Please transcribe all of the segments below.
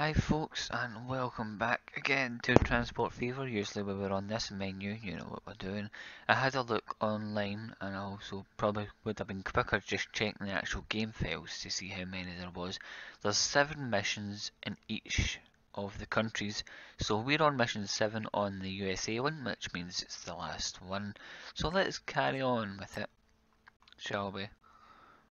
Hi folks, and welcome back again to Transport Fever. Usually when we're on this menu, you know what we're doing. I had a look online, and I also probably would have been quicker just checking the actual game files to see how many there was. There's 7 missions in each of the countries, so we're on mission 7 on the USA one, which means it's the last one. So let's carry on with it, shall we?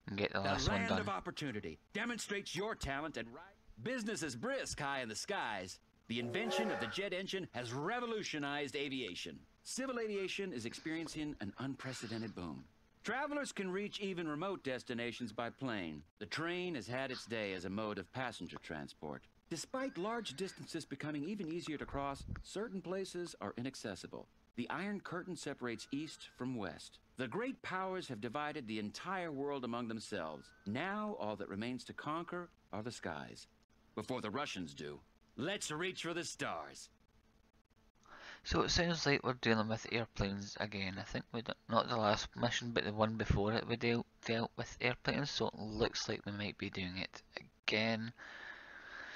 And get the The last one land done. of opportunity demonstrates your talent and right. Business is brisk high in the skies. The invention of the jet engine has revolutionized aviation. Civil aviation is experiencing an unprecedented boom. Travelers can reach even remote destinations by plane. The train has had its day as a mode of passenger transport. Despite large distances becoming even easier to cross, certain places are inaccessible. The Iron Curtain separates east from west. The great powers have divided the entire world among themselves. Now all that remains to conquer are the skies. Before the Russians do, let's reach for the stars. So it sounds like we're dealing with airplanes again. I think we not the last mission, but the one before it we dealt with airplanes, so it looks like we might be doing it again.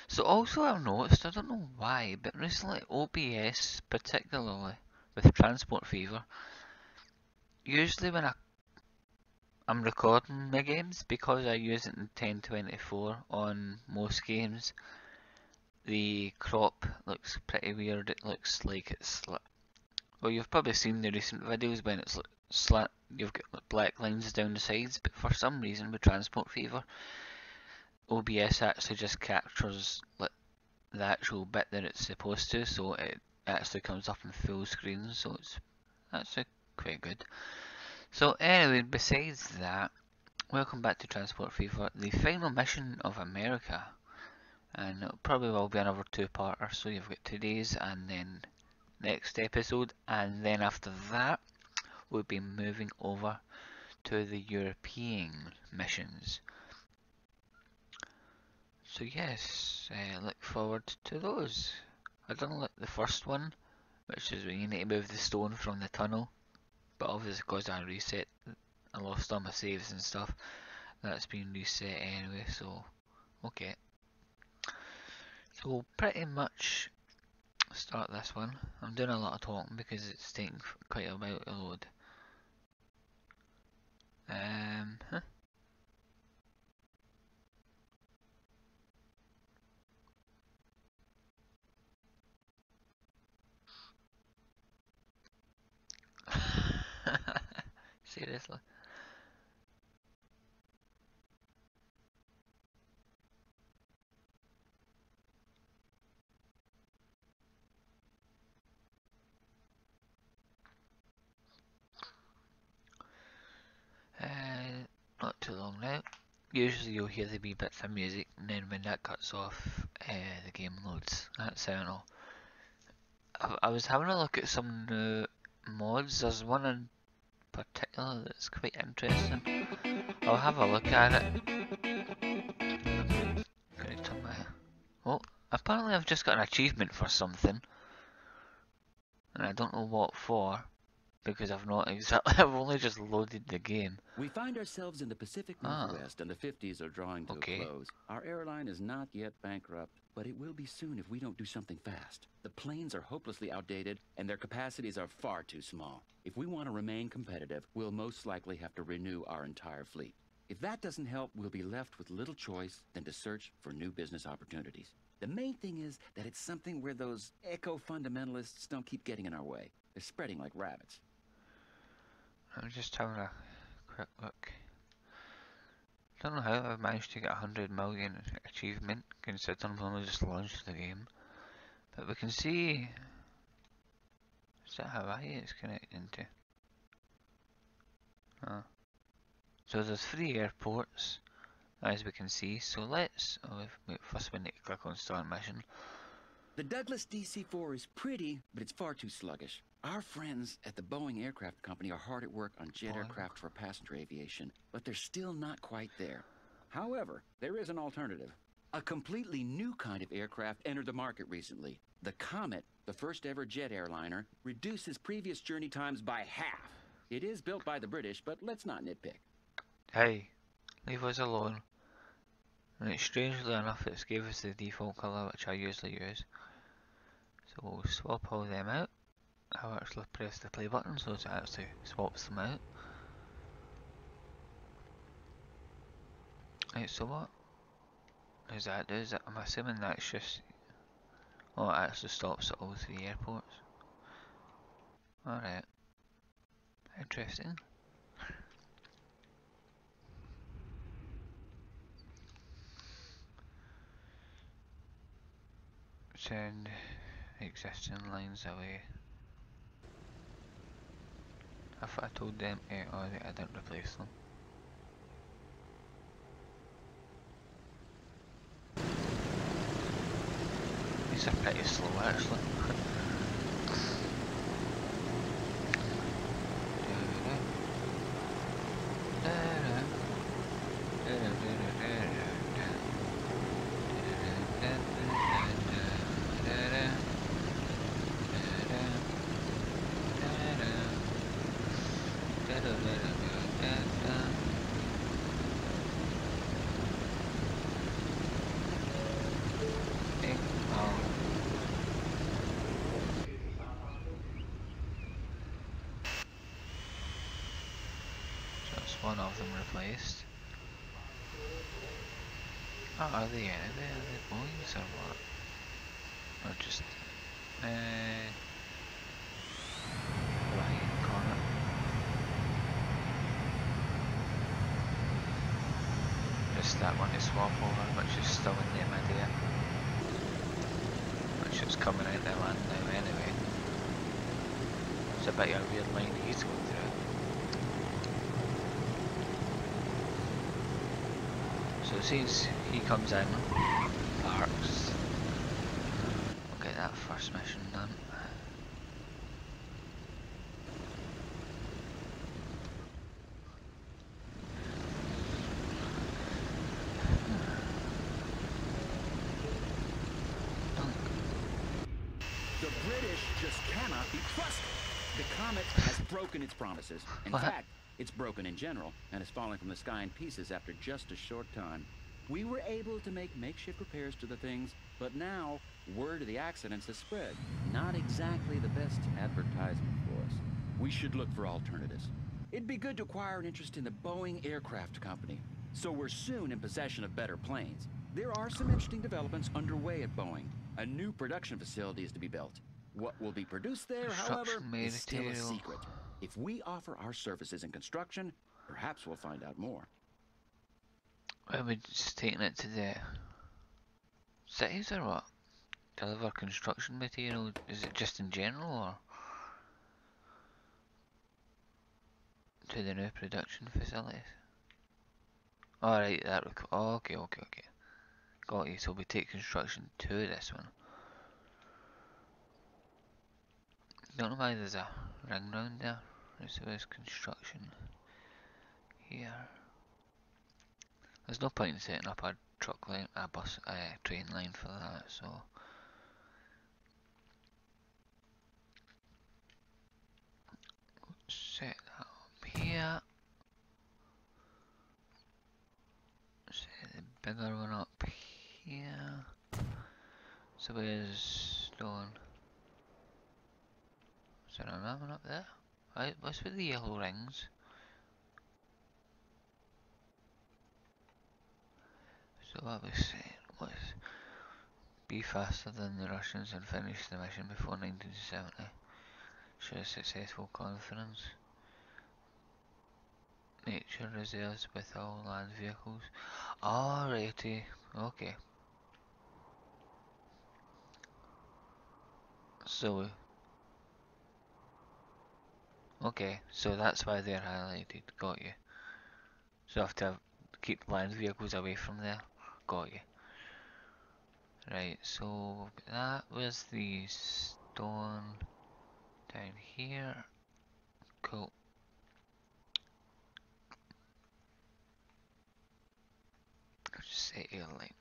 So also I've noticed, I don't know why, but recently OBS, particularly with Transport Fever, usually when I'm recording my games, because I use it in 1024 on most games, the crop looks pretty weird. It looks like it's well, you've probably seen the recent videos when it's slant. You've got like black lines down the sides, but for some reason with Transport Fever, OBS actually just captures like the actual bit that it's supposed to, so it actually comes up in full screen. So it's actually quite good. So anyway, besides that, welcome back to Transport Fever, the final mission of America, and it probably will be another two-parter. So you've got today's and then next episode, and then after that we'll be moving over to the European missions. So yes, look forward to those. I done like the first one, which is when you need to move the stone from the tunnel, but obviously because I reset, I lost all my saves and stuff. That's been reset anyway, so okay. So we'll pretty much start this one. I'm doing a lot of talking because it's taking quite a while to load. Huh? Seriously. Not too long now. Usually you'll hear the wee bits of music, and then when that cuts off, the game loads. That's how I know. I was having a look at some new mods. There's one in particular that's quite interesting. I'll have a look at it. Gonna turn my... Oh, apparently I've just got an achievement for something, and I don't know what for, because I've not exactly... I've only just loaded the game. We find ourselves in the Pacific Northwest and the 50s are drawing to a close. Our airline is not yet bankrupt, but it will be soon if we don't do something fast. The planes are hopelessly outdated and their capacities are far too small. If we want to remain competitive, we'll most likely have to renew our entire fleet. If that doesn't help, we'll be left with little choice than to search for new business opportunities. The main thing is that it's something where those eco-fundamentalists don't keep getting in our way. They're spreading like rabbits. I'm just having a quick look. Don't know how I've managed to get 100 million achievement, considering we only just launched the game. But we can see... Is that Hawaii it's connecting to? Oh. So there's 3 airports, as we can see. So let's... Oh, first we need to click on start mission. The Douglas DC-4 is pretty, but it's far too sluggish. Our friends at the Boeing Aircraft Company are hard at work on jet aircraft for passenger aviation, but they're still not quite there. However, there is an alternative. A completely new kind of aircraft entered the market recently. The Comet, the first ever jet airliner, reduces previous journey times by half. It is built by the British, but let's not nitpick. Hey, leave us alone. And strangely enough, it's gave us the default colour which I usually use. So we'll swap all them out. I'll actually press the play button so it actually swaps them out. Right, so what does that do? I'm assuming that's just... Oh, it actually stops at all three airports. Alright. Interesting. Send existing lines away. I thought I told them, oh, I didn't replace them. These are pretty slow actually. One of them replaced. Oh, are they Boeings or what? Or just Ryan Connor. Just that one to swap over, which is still in the midair. Which is coming out the land now anyway. It's a bit of a weird line he's going through. So as soon as he comes in, parks, we'll get that first mission done. The British just cannot be trusted. The Comet has broken its promises. In fact, it's broken in general and is falling from the sky in pieces after just a short time. We were able to make makeshift repairs to the things, but now word of the accidents has spread. Not exactly the best advertisement for us. We should look for alternatives. It'd be good to acquire an interest in the Boeing Aircraft Company, so we're soon in possession of better planes. There are some interesting developments underway at Boeing. A new production facility is to be built. What will be produced there, however, is still a secret. If we offer our services in construction, perhaps we'll find out more. Are we just taking it to the cities or what? Deliver construction material? Is it just in general or to the new production facilities? Alright, that okay. Got you, so we take construction to this one. Don't know why there's a ring round there. So there's construction here. There's no point in setting up a truck line, a train line for that, so. Set that up here. Set the bigger one up here. So where's stone? Is there another one up there? Right, what's with the yellow rings? So what was saying was be faster than the Russians and finish the mission before 1970. Show a successful conference. Nature reserves with all land vehicles. Alrighty, okay. So, okay, so that's why they're highlighted. Got you. So I have to keep land vehicles away from there. Got you. Right, so that was the stone down here. Cool. Just say airline.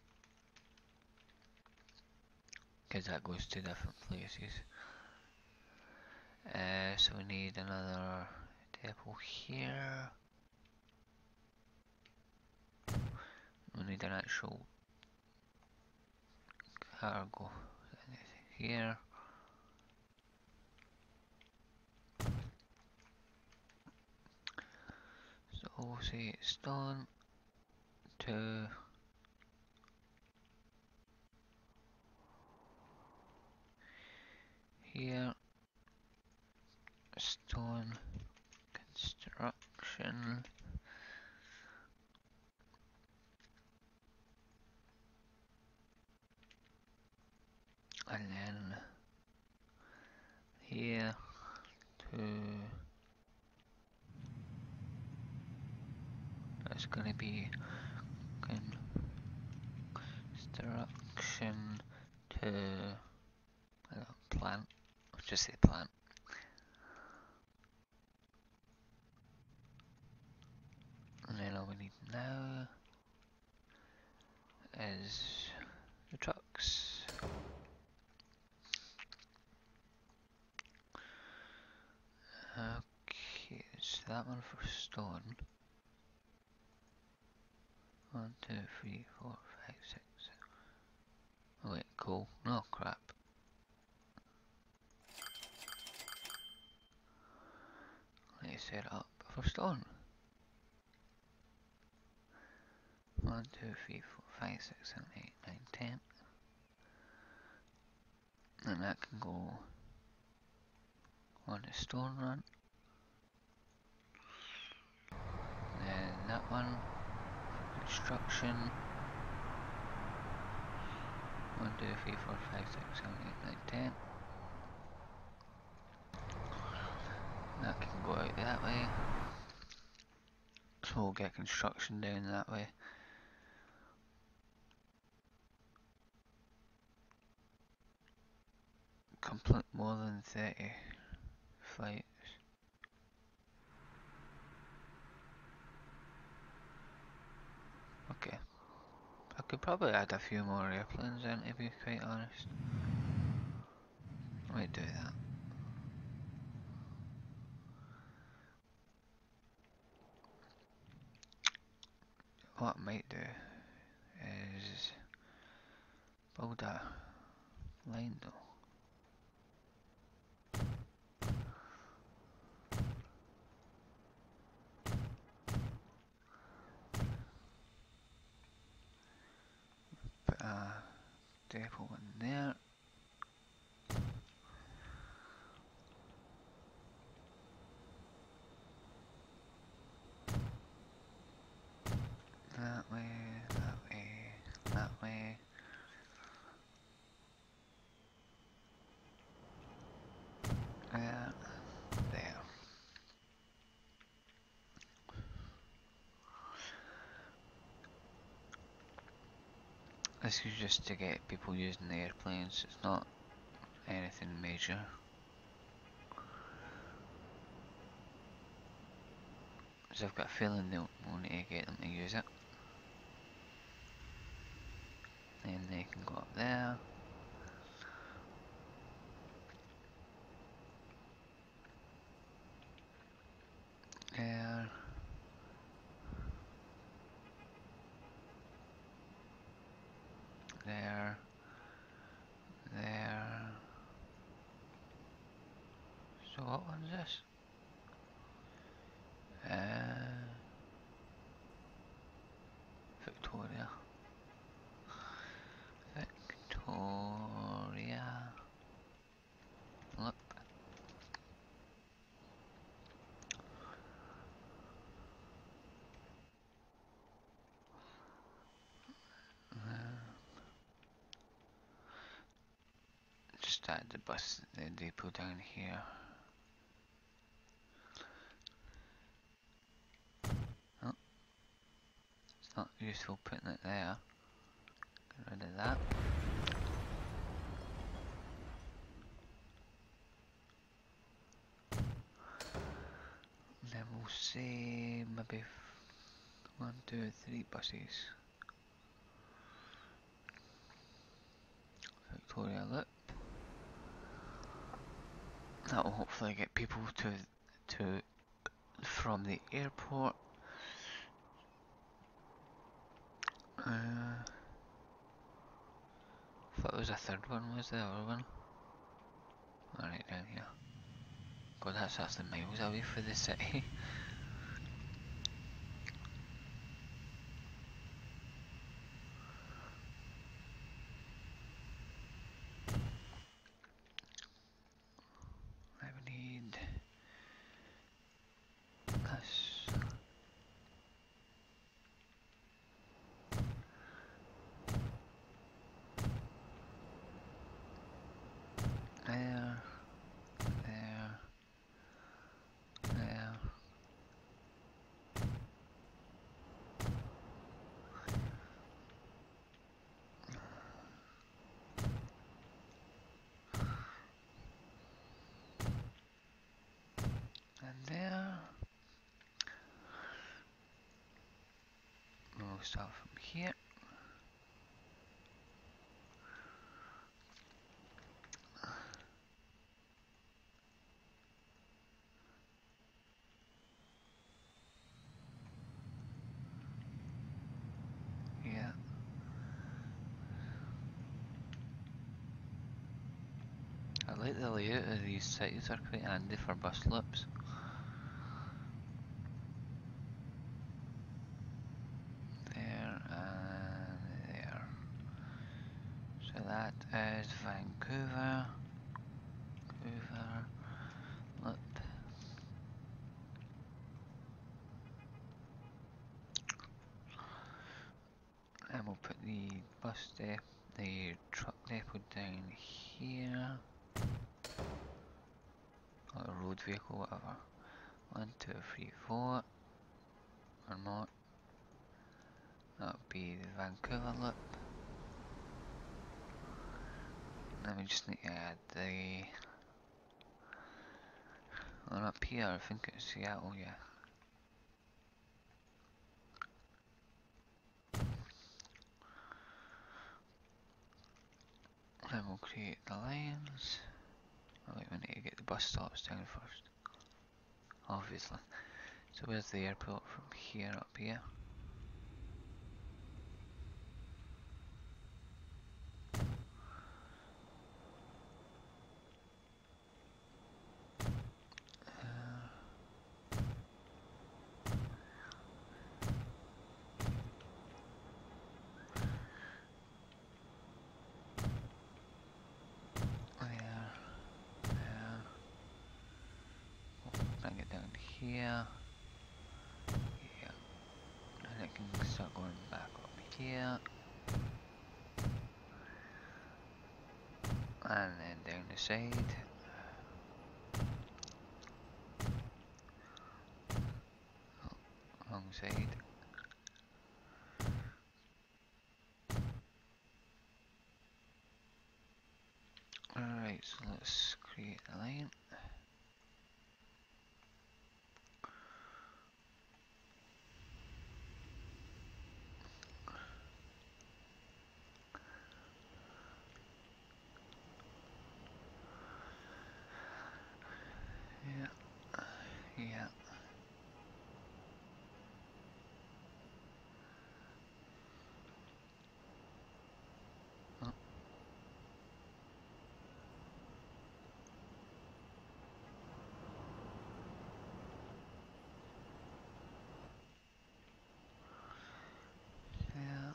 Because that goes to different places. So we need another depot here. We need an actual cargo here. So we'll say stone to here, stone construction, and then here to, that's going to be construction to plant, I'll just say plant. And then all we need now is the trucks. Okay, so that one for stone. 1, 2, 3, 4, 5, 6, 7. Oh wait, cool. No crap. Let me set it up for stone. 1, 2, 3, 4, 5, 6, 7, 8, 9, 10. And that can go on the stone run. Then that one for construction. 1, 2, 3, 4, 5, 6, 7, 8, 9, 10. That can go out that way. So we'll get construction down that way. Complete more than 30 flights. Okay. I could probably add a few more airplanes in, to be quite honest. I might do that. What I might do is build a line though. Put a depot in there. That way, that way, that way. There, there. This is just to get people using the airplanes, it's not anything major. So I've got a feeling they'll need to get them to use it. Then they can go up there. There. There. There. So what one's this? Victoria. Victoria. Look. Just add the bus, the depot down here. Oh, it's not useful putting it there. Get rid of that. Then we'll say maybe 1, 2, 3 buses. Victoria Loop. That will hopefully get people to from the airport. Thought it was a third one, was the other one? Alright, down here. God, that's actually miles away from the city. I would need this. There, there, there. And there. We'll start from here. Yeah. I like the layout of these cities, are quite handy for bus loops. There and there. So that is Vancouver. Vancouver. Loop. And we'll put the bus depot, the truck depot down here. Or a road vehicle, whatever. 1, 2, 3, 4. Or not. That would be the Vancouver loop. Then we just need to add the one up here, I think it's Seattle, yeah. Then we'll create the lines. Oh wait, we need to get the bus stops down first. Obviously. So where's the airport from here up here? Bring it down here. Yeah. And it can start going back up here. And then down the side. Wrong side. Alright, so let's create a line. Yeah. Yeah. Oh. Yeah.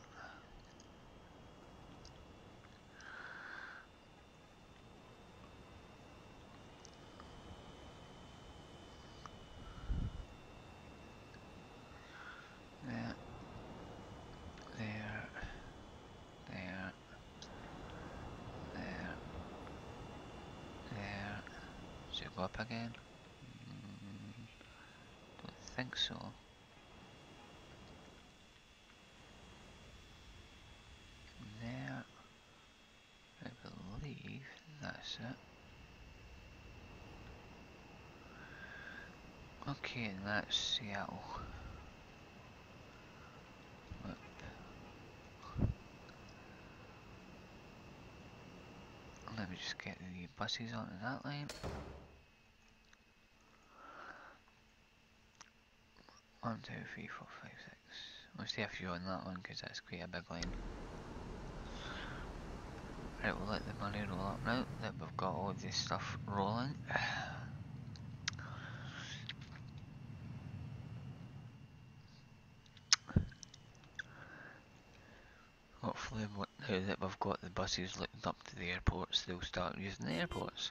There. There. There. There. There. Should it go up again? Don't think so. There. I believe that's it. Okay, and that's Seattle. Let me just get the buses onto that line. 1, 2, 3, 4, 5, 6. We'll see a few on that one because that's quite a big line. Right, we'll let the money roll up now that we've got all this stuff rolling. Hopefully now that we've got the buses linked up to the airports, they'll start using the airports.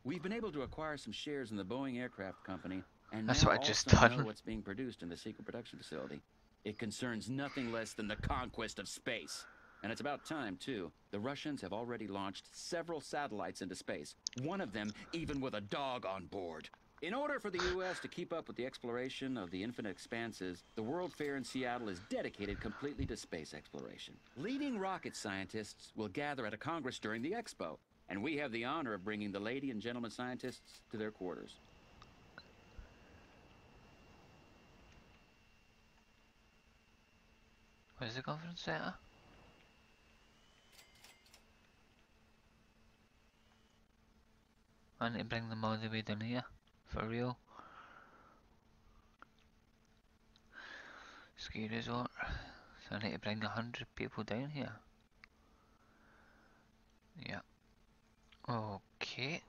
We've been able to acquire some shares in the Boeing Aircraft Company, and That's now what I just also done. know what's being produced in the secret production facility. It concerns nothing less than the conquest of space. And it's about time, too. The Russians have already launched several satellites into space, one of them even with a dog on board. In order for the U.S. to keep up with the exploration of the infinite expanses, the World Fair in Seattle is dedicated completely to space exploration. Leading rocket scientists will gather at a Congress during the expo, and we have the honor of bringing the lady and gentleman scientists to their quarters. Where's the conference centre? I need to bring them all the way down here, for real. Ski resort. So I need to bring 100 people down here. Yeah. Okay.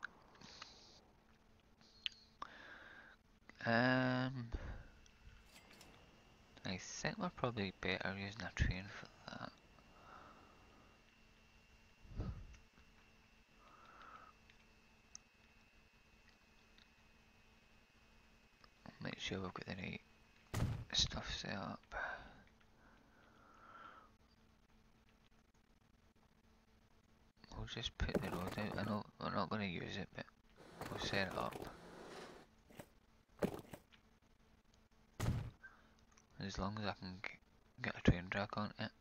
I think we're probably better using a train for that. Make sure we've got the right stuff set up. We'll just put the road out. I know we're not going to use it, but we'll set it up. As long as I can get a train track on it.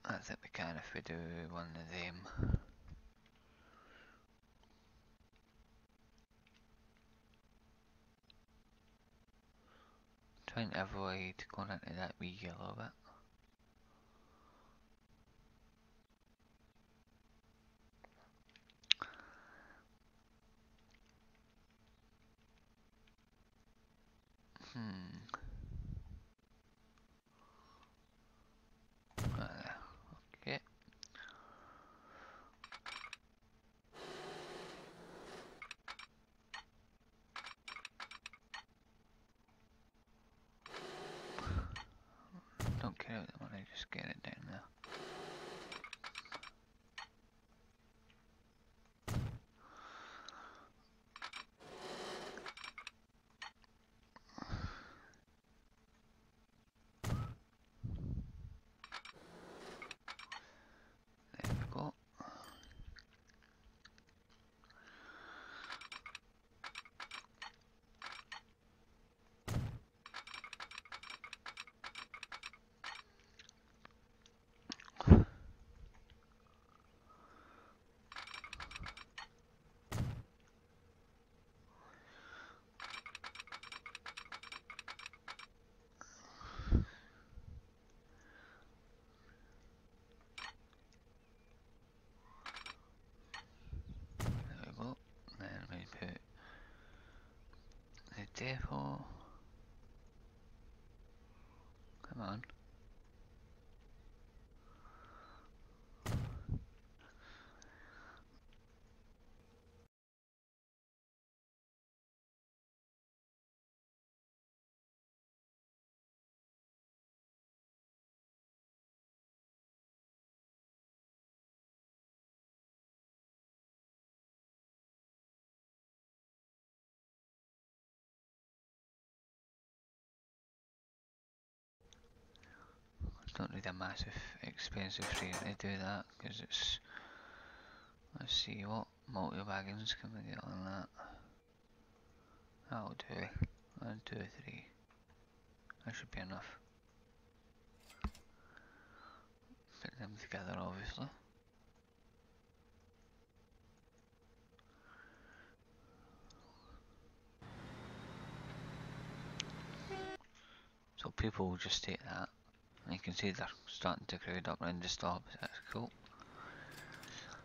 I think we can if we do one of them. Trying to avoid going into that wee yellow bit. Okay. Don't care about the money, just get it down there. There we go. There we go. Then we put the depot. Come on. Don't need a massive expensive train to do that because it's. Let's see what multi-wagons can we get on that. That'll do. 1, 2, 3. That should be enough. Put them together obviously. So people will just take that. And you can see they're starting to crowd up around the stop. That's cool.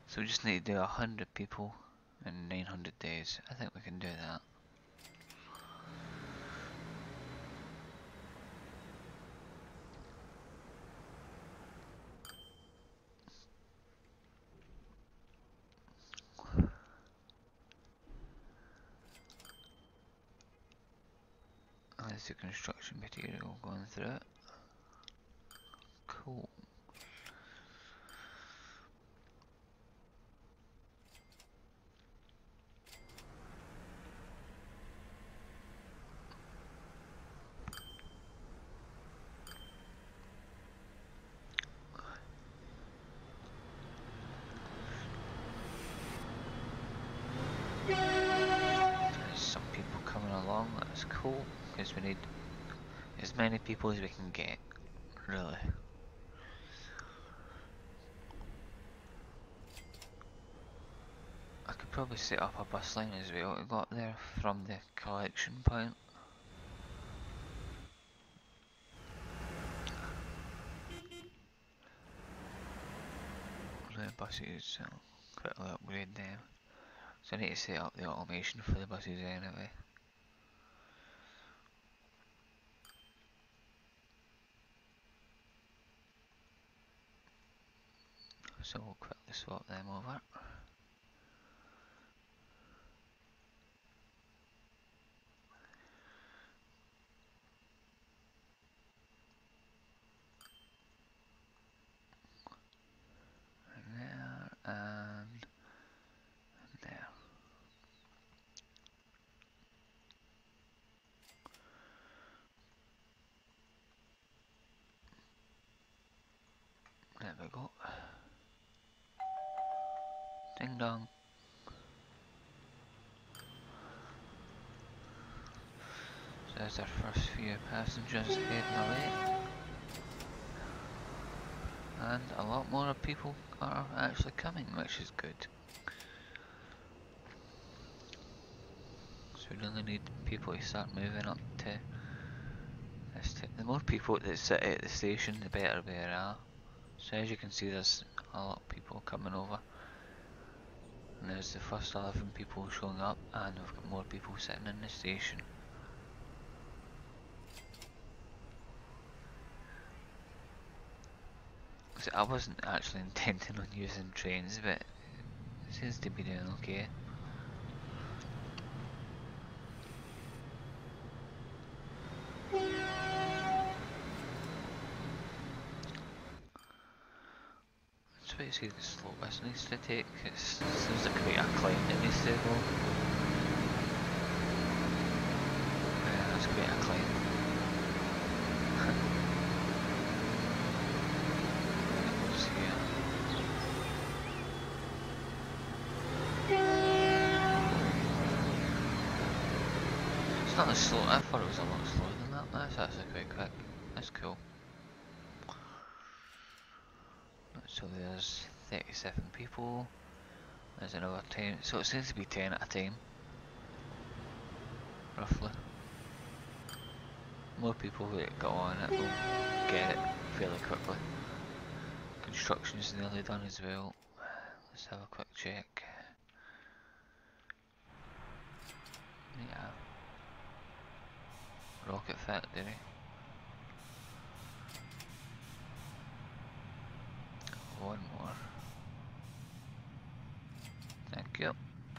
So we just need to do 100 people in 900 days. I think we can do that. There's the construction material going through it. Cool. There's some people coming along, that's cool, because we need as many people as we can get, really. I could probably set up a bus line as well to go up there from the collection point. The buses, I'll quickly upgrade them. So I need to set up the automation for the buses anyway. So we'll quickly swap them over. There and there. There we go. Ding dong. So there's our first few passengers heading away. And a lot more people are actually coming, which is good. So we really need people to start moving up to this. The more people that sit at the station, the better we are. So as you can see, there's a lot of people coming over. And there's the first 11 people showing up, and we've got more people sitting in the station. So I wasn't actually intending on using trains, but it seems to be doing okay. Let's wait to see the slope this needs to take. It seems like quite a climb it needs to go. Yeah, that's quite a climb. What's here? It's not as slow. I thought it was a lot slower than that. That's actually quite quick. That's cool. So there's 37 people. There's another 10. So it seems to be 10 at a time. Roughly. More people that go on it will get it fairly quickly. Construction's nearly done as well. Let's have a quick check. Yeah. Rocket Factory. One more. Thank you.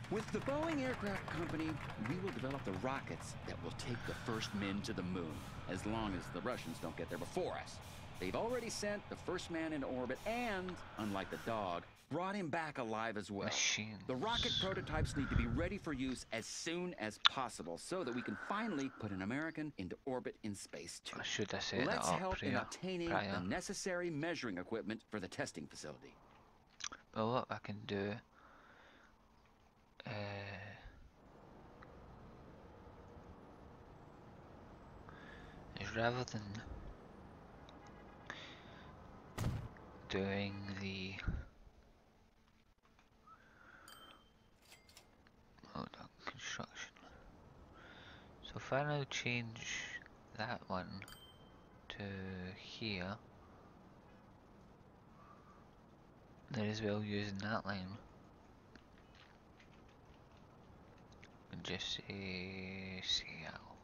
With the Boeing Aircraft Company, we will develop the rockets that will take the first men to the moon, as long as the Russians don't get there before us. They've already sent the first man into orbit and, unlike the dog, brought him back alive as well. Machines. The rocket prototypes need to be ready for use as soon as possible so that we can finally put an American into orbit in space too. Should I set Let's that up help in obtaining the necessary measuring equipment for the testing facility. Well, what I can do is rather than doing the construction. So if I now change that one to here. There as well using that line. And just say Seattle.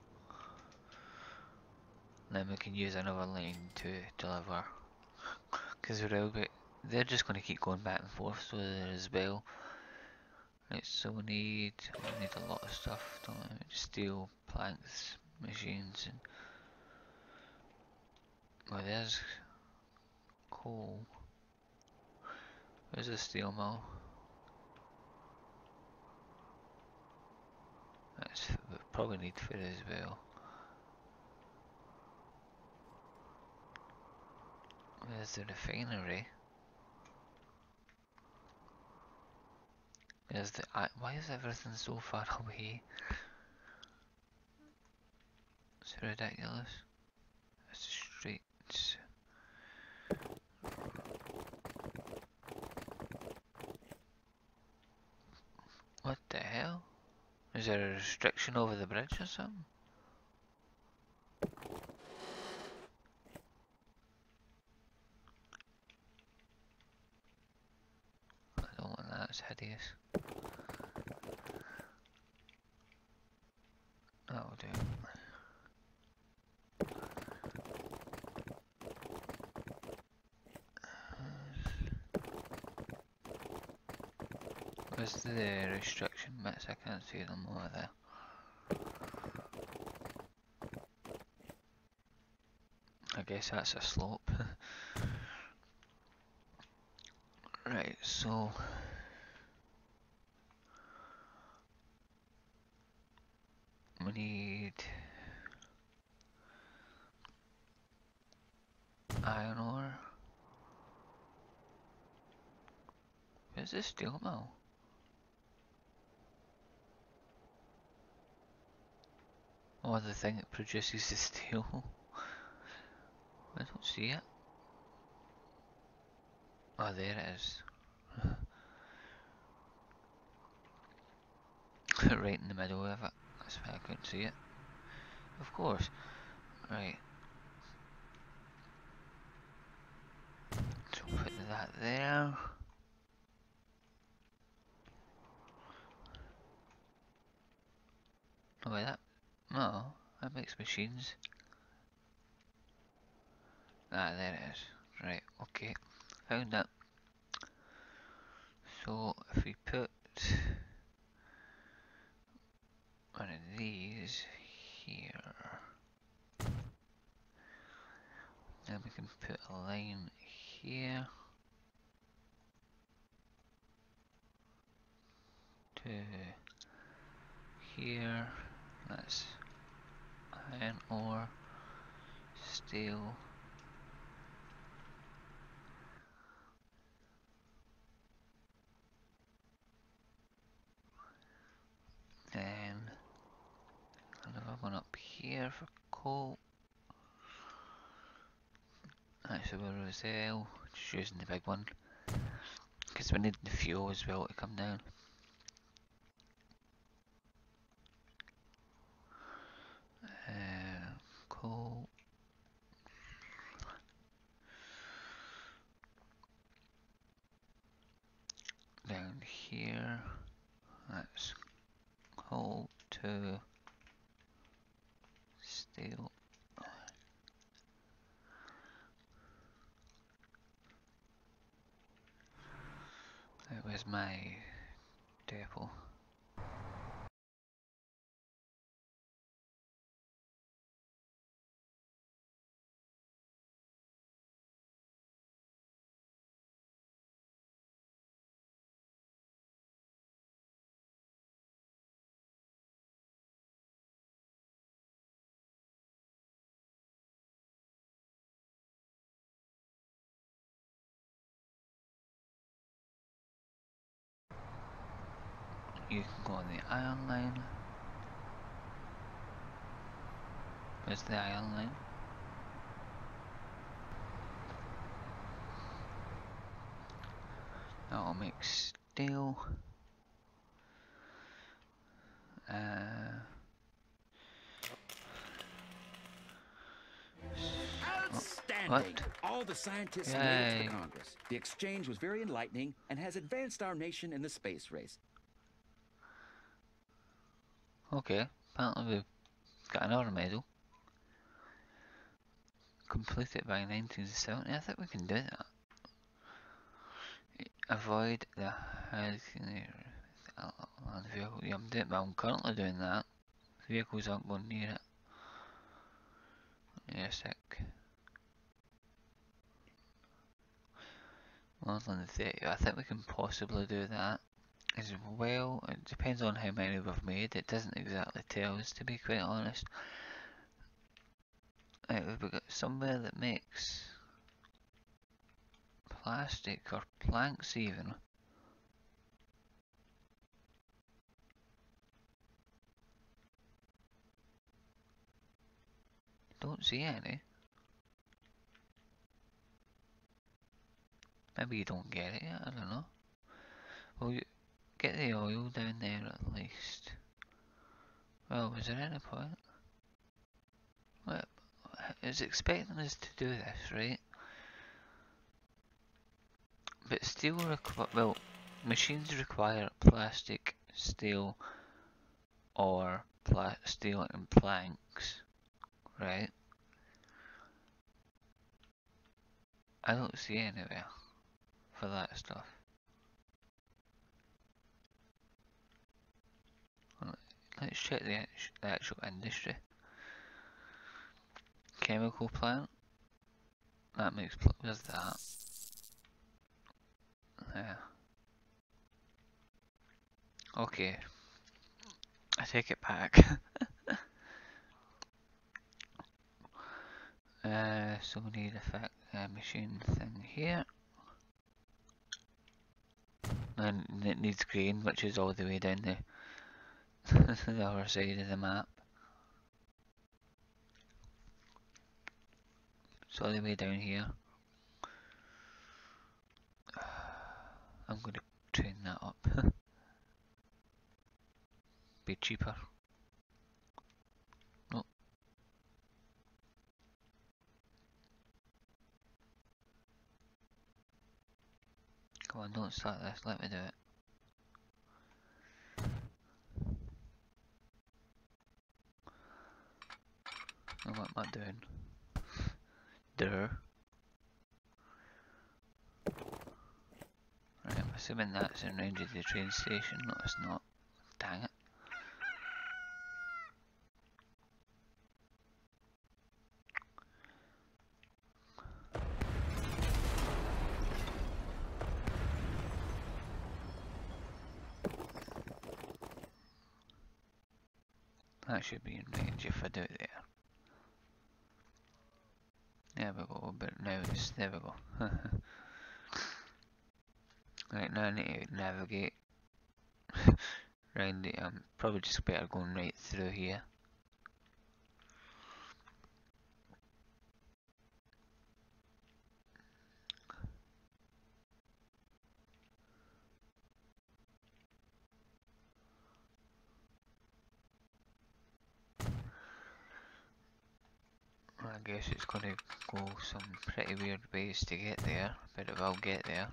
Then we can use another line to deliver. Because they're just going to keep going back and forth, so there as well. Right, so we need a lot of stuff, don't we? Steel, planks, machines, and well, there's coal. Where's the steel mill? We probably need food as well. Where's the refinery? There's the why is everything so far away? It's ridiculous. It's streets. What the hell? Is there a restriction over the bridge or something? I don't want that, it's hideous. That'll do. Where's the restriction bits? I can't see them over there. I guess that's a slope. Right, so we need iron ore. Where's the steel mill? Oh, the thing that produces the steel. I don't see it. Oh, there it is. Right in the middle of it. That's why I couldn't see it. Of course. Right. So put that there. Oh wait, no, that makes machines. Ah, there it is. Right, okay. Found that. So if we put one of these here, then we can put a line here to here. That's iron ore, steel. Then another one up here for coal. That's a Roselle, just using the big one. Because we need the fuel as well to come down. Coal. Down here. That's coal to steel. Where's my depot? You can go on the iron line. Where's the iron line? That'll make steel. Mandate. All the scientists made it to Yay. the Congress. The exchange was very enlightening and has advanced our nation in the space race. Okay, apparently we've got another medal. Completed by 1970. I think we can do that. Avoid the land vehicle. Yeah, I'm currently doing that. Vehicles aren't going near it. Yeah, sick. More than 30. I think we can possibly do that as well. It depends on how many we've made. It doesn't exactly tell us, to be quite honest. Right, we've got somewhere that makes plastic or planks even. Don't see any. Maybe you don't get it yet, I don't know. Well, you get the oil down there at least. Well, was there any point? Well, it's expecting us to do this, right? But steel well, machines require plastic, steel, or steel and planks, right? I don't see anywhere for that stuff. Let's check the actual industry. Chemical plant. That makes where's that? There. Okay. I take it back. So we need a machine thing here. And it needs grain, which is all the way down the other side of the map. It's all the way down here. I'm going to train that up. Be cheaper. No. Come on, don't start this, let me do it. Oh, what am I doing? There. Right, I'm assuming that's around the train station. No, it's not. Dang it. That should be in range if I do it there. There we go, but now it's, there we go. Right, now I need to navigate round the, probably just better going right through here. I guess it's gonna go some pretty weird ways to get there, but it will get there.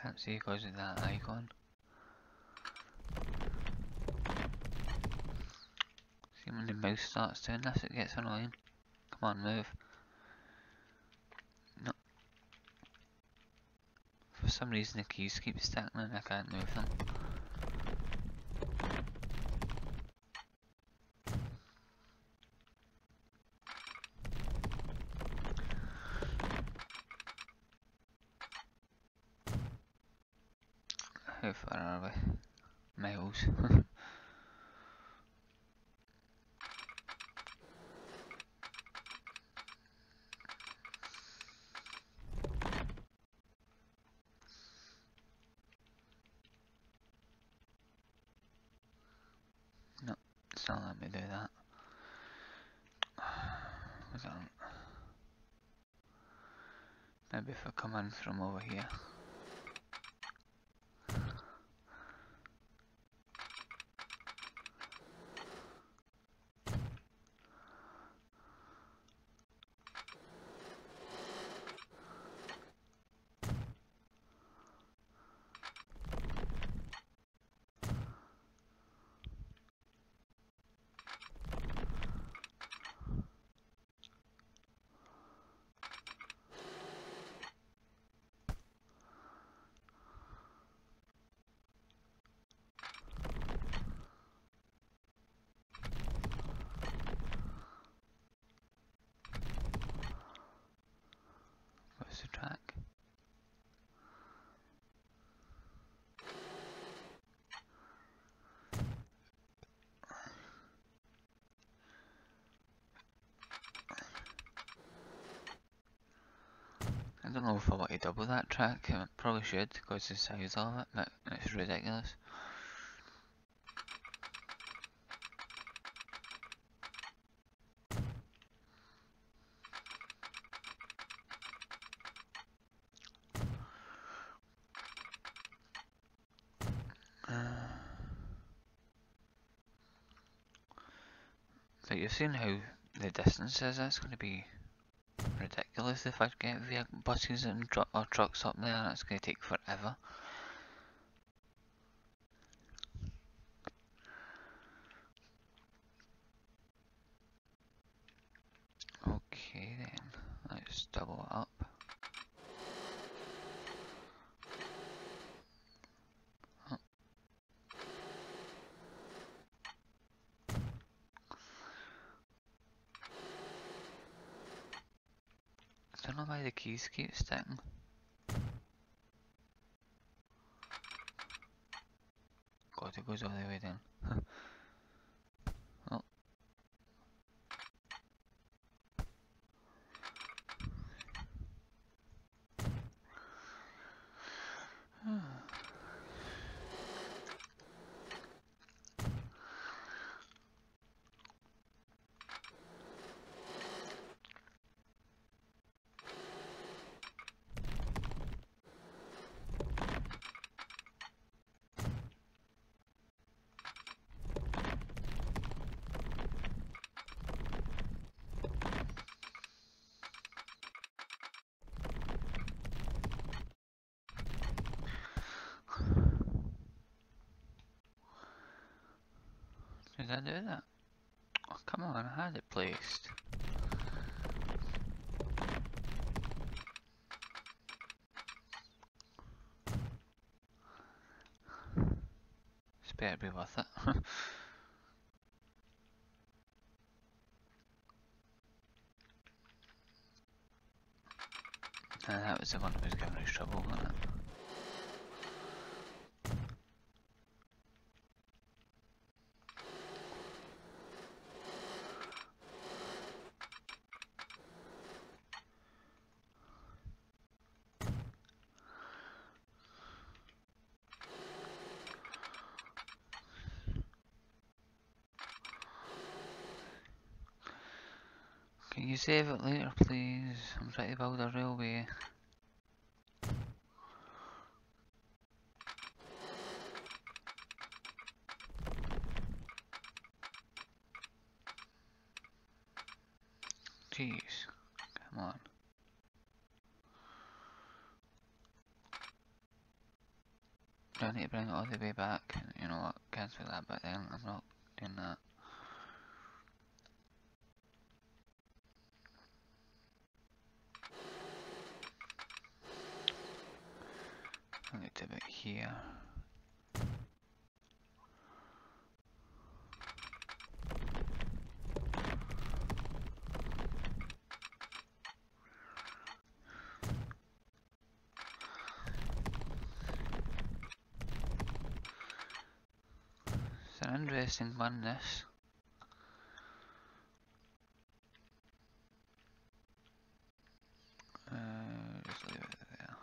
Can't see because of that icon. See when the mouse starts doing this, it gets annoying. Come on, move. No. For some reason the keys keep stacking and I can't move them. How far are we? Miles. No, it's not letting me do that. Hold on. Maybe if I come in from over here. What's the track? I don't know if I want to double that track. I probably should, because the size of it, but it's ridiculous. But you've seen how the distance is. That's going to be ridiculous if I get buses and or trucks up there. That's going to take forever. Okay then, let's double it up. Oh. I don't know why the keys keep sticking. God, it goes all the way down. Oh. Did I do that? Oh, come on, I had it placed. This better be worth it. And that was the one that was giving us trouble, wasn't it? Can you save it later, please? I'm trying to build a railway. Jeez, come on. Do I need to bring it all the way back? You know what, cancel that bit then, I'm not doing that. I need to be here. It's an interesting one, this. Just leave it there.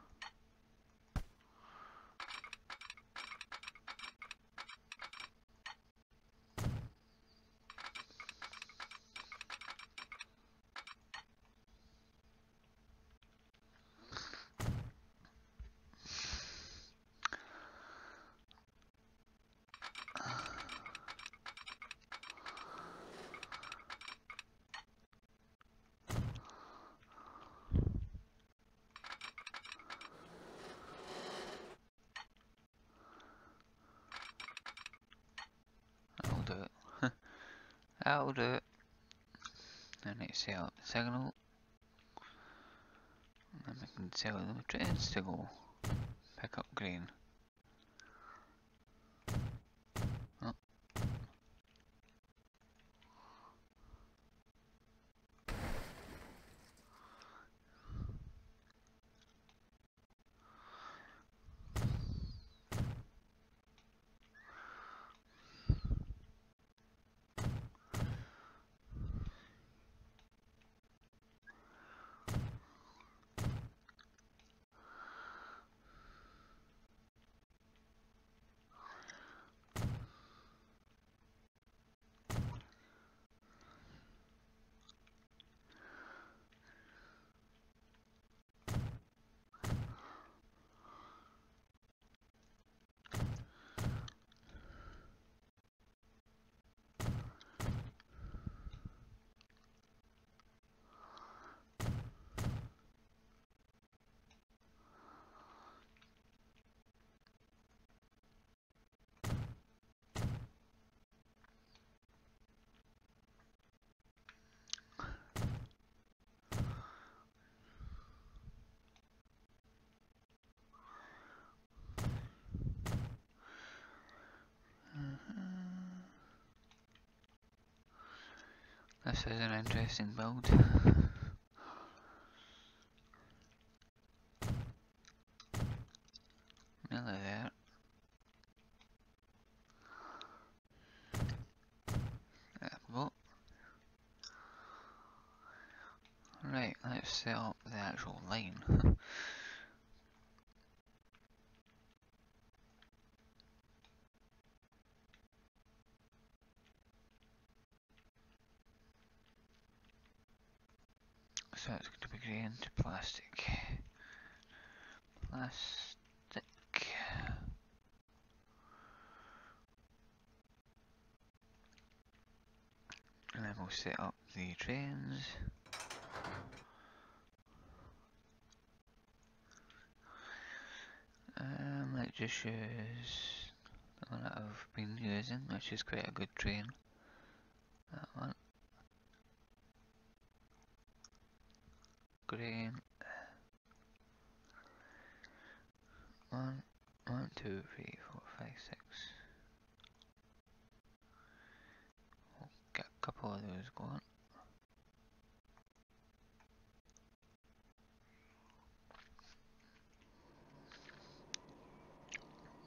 That'll do it. I need to set up the signal. And we can tell the trains to go pick up grain. Oh. This is an interesting build. Nearly there. There we go. Right, let's set up the actual line. So it's going to be grain to plastic. Plastic. And then we'll set up the trains. Let's just use the one that I've been using, which is quite a good train. That one. Grain. One, two, three, four, five, six. We'll get a couple of those going.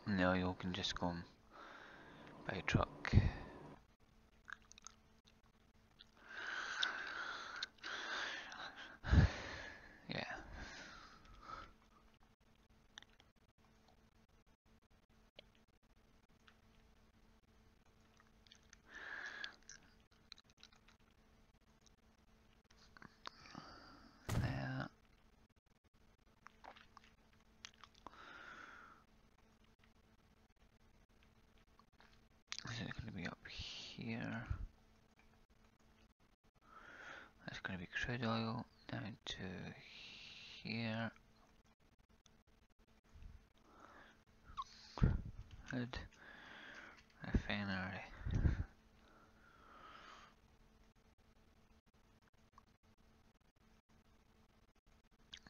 Now you can just go by truck. Yeah. There. This is going to be up here. That's going to be crude oil down to here. Crude refinery.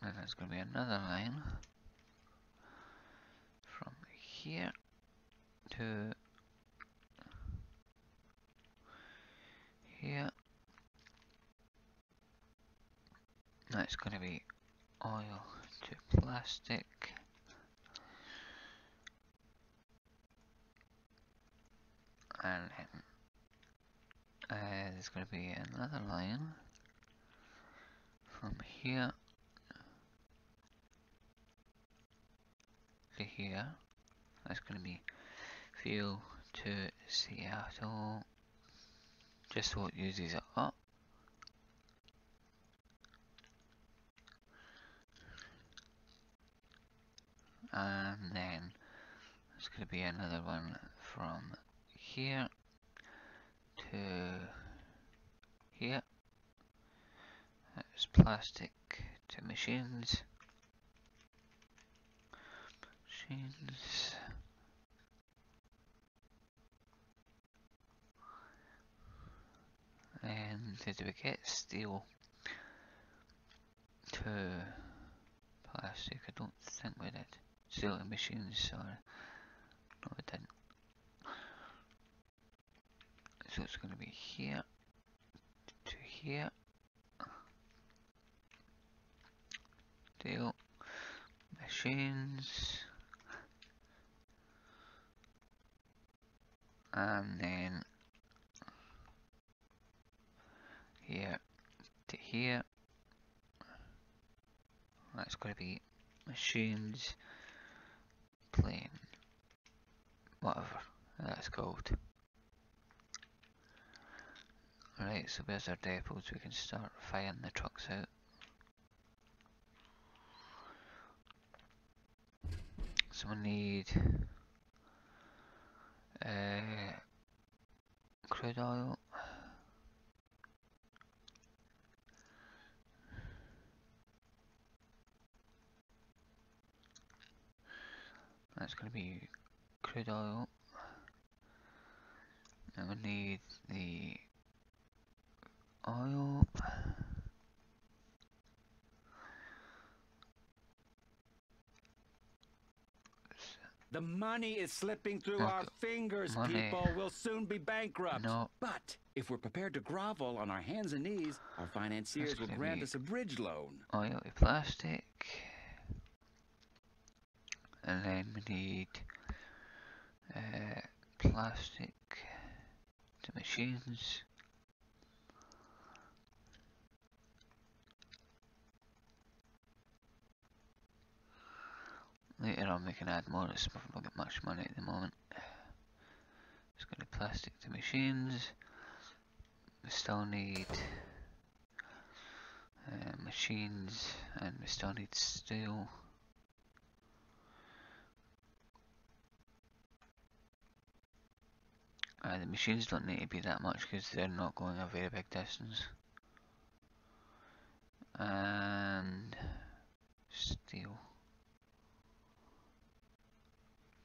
And there's going to be another line from here to here. That's going to be oil to plastic. And then there's going to be another line from here to here. That's going to be fuel to Seattle, just so it uses it up. And then there's going to be another one from here to here. That's plastic to machines. Machines. And did we get steel to plastic? I don't think we did. Steel to machines, sorry. No, we didn't. So it's going to be here to here. Steel machines. And then here to here. That's going to be machines, plane, whatever that's called. Right, so there's our depots, we can start firing the trucks out. So we need crude oil. That's going to be crude oil. And we need the oil. The money is slipping through Okay. our fingers, Money. people. We'll soon be bankrupt. No. But if we're prepared to grovel on our hands and knees, our financiers That's will gonna grant be- us a bridge loan. Oil to plastic. And then we need plastic to machines. Later on we can add more, it's not got much money at the moment. It's going to be plastic to machines. We still need machines, and we still need steel. The machines don't need to be that much because they're not going a very big distance. And steel.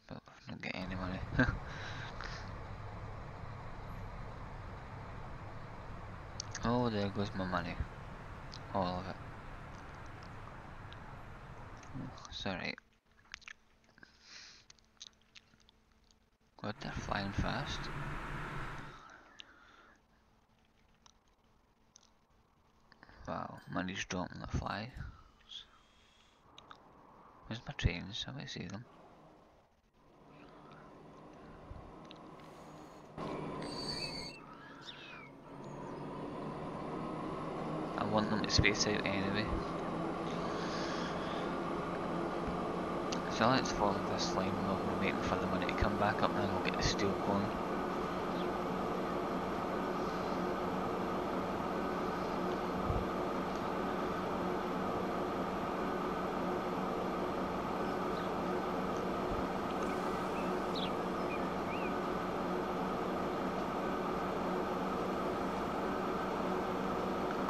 But we've not got any money. Oh, there goes my money. All of it. Oh, it's alright. God, they're flying fast. Wow, money's dropping the fly. Where's my trains? I might see them. I want them to space out anyway. So let's follow this line while we're waiting for the money to come back up, and then we'll get the steel going.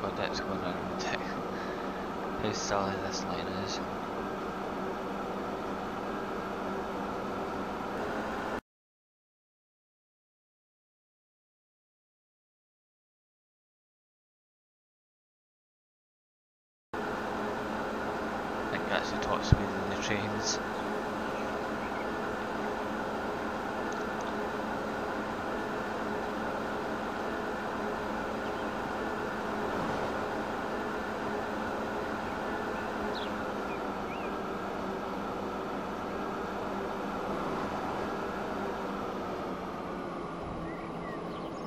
God, that's going around. How silly this line is. I think that's the top speed of the trains.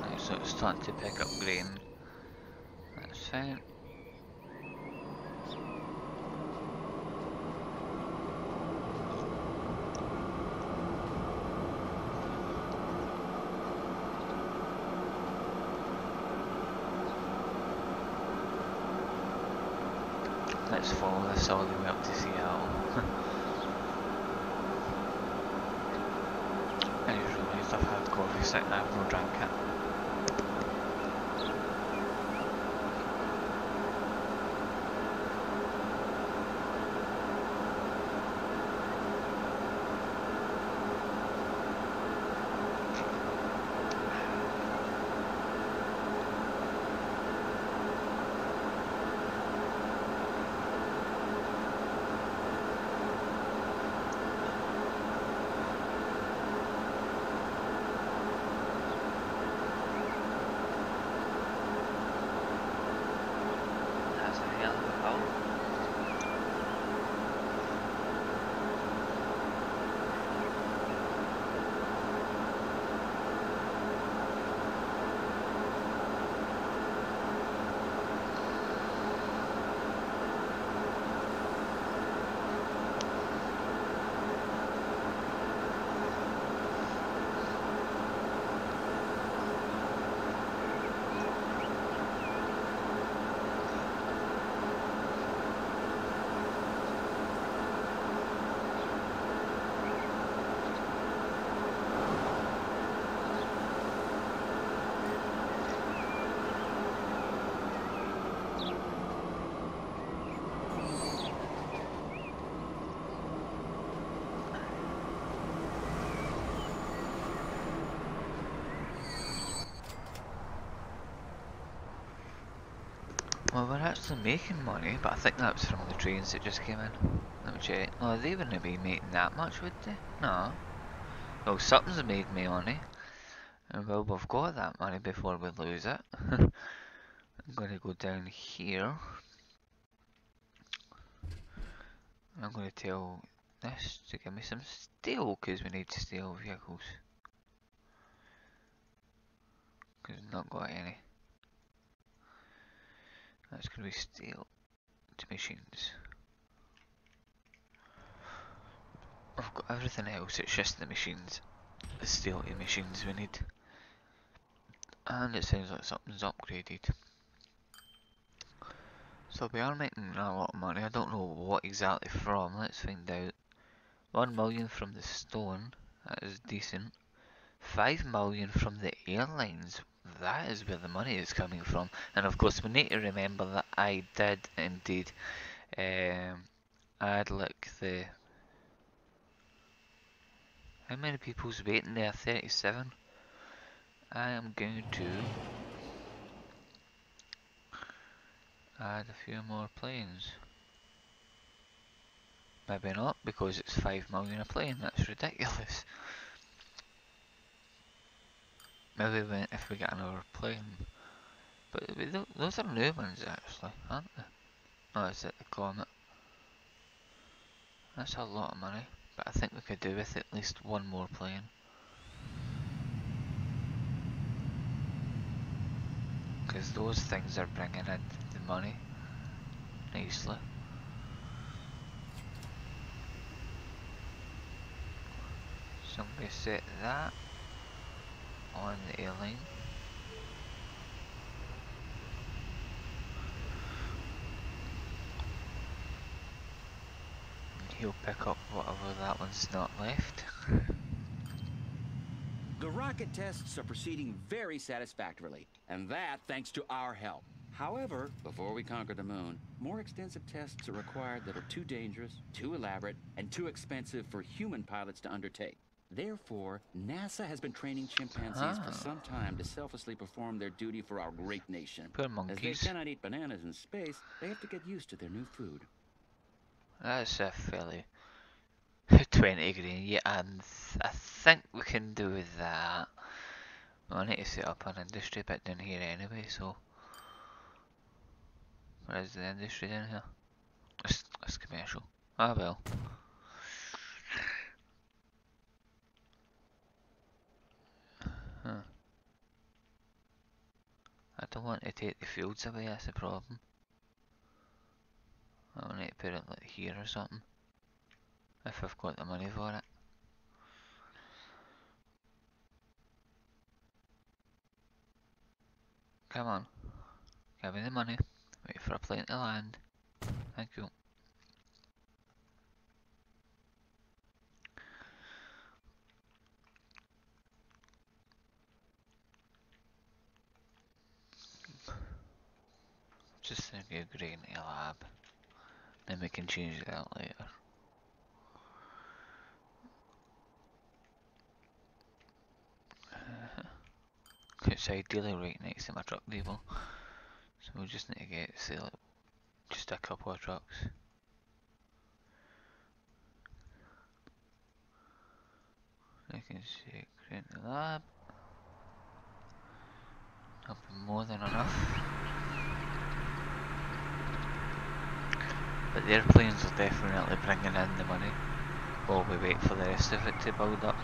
Right, so it's starting to pick up grain. That's fine. Let's follow this all the way up to Seattle. I just realised I've had coffee sitting there, I've not drank it. Well, we're actually making money, but I think that was from the trains that just came in. Let me check. No, they wouldn't be making that much, would they? No. Well, something's made me money. And well, we've got that money before we lose it. I'm going to go down here. I'm going to tell this to give me some steel, because we need steel vehicles. Because we've not got any. That's going to be steel to machines. I've got everything else, it's just the machines. The steel to machines we need. And it sounds like something's upgraded. So we are making a lot of money. I don't know what exactly from. Let's find out. 1 million from the stone. That is decent. 5 million from the airlines. That is where the money is coming from. And of course we need to remember that I did indeed add like the... How many people's waiting there? 37. I am going to add a few more planes. Maybe not, because it's 5 million a plane. That's ridiculous. Maybe if we get another plane. But those are new ones actually, aren't they? Oh, is it the Comet? That's a lot of money. But I think we could do with at least one more plane. Because those things are bringing in the money nicely. So I'm going to set that on the airline. And he'll pick up whatever that one's not left. The rocket tests are proceeding very satisfactorily, and that thanks to our help. However, before we conquer the moon, more extensive tests are required that are too dangerous, too elaborate, and too expensive for human pilots to undertake. Therefore, NASA has been training chimpanzees for some time to selflessly perform their duty for our great nation. Poor As they monkeys. cannot eat bananas in space, they have to get used to their new food. That's a fairly 20 grand, yeah, and I think we can do that. Well, I need to set up an industry bit down here anyway, so... Where is the industry down here? It's commercial. Ah well. Huh. I don't want to take the fields away, that's the problem. I want to put it like here or something. If I've got the money for it. Come on. Give me the money. Wait for a plane to land. Thank you. Just think of green in a lab. Then we can change that later. It's ideally right next to my truck depot. So we just need to get, say, like, just a couple of trucks. I can see green in the lab. That'll be more than enough. But the airplanes are definitely bringing in the money while we wait for the rest of it to build up.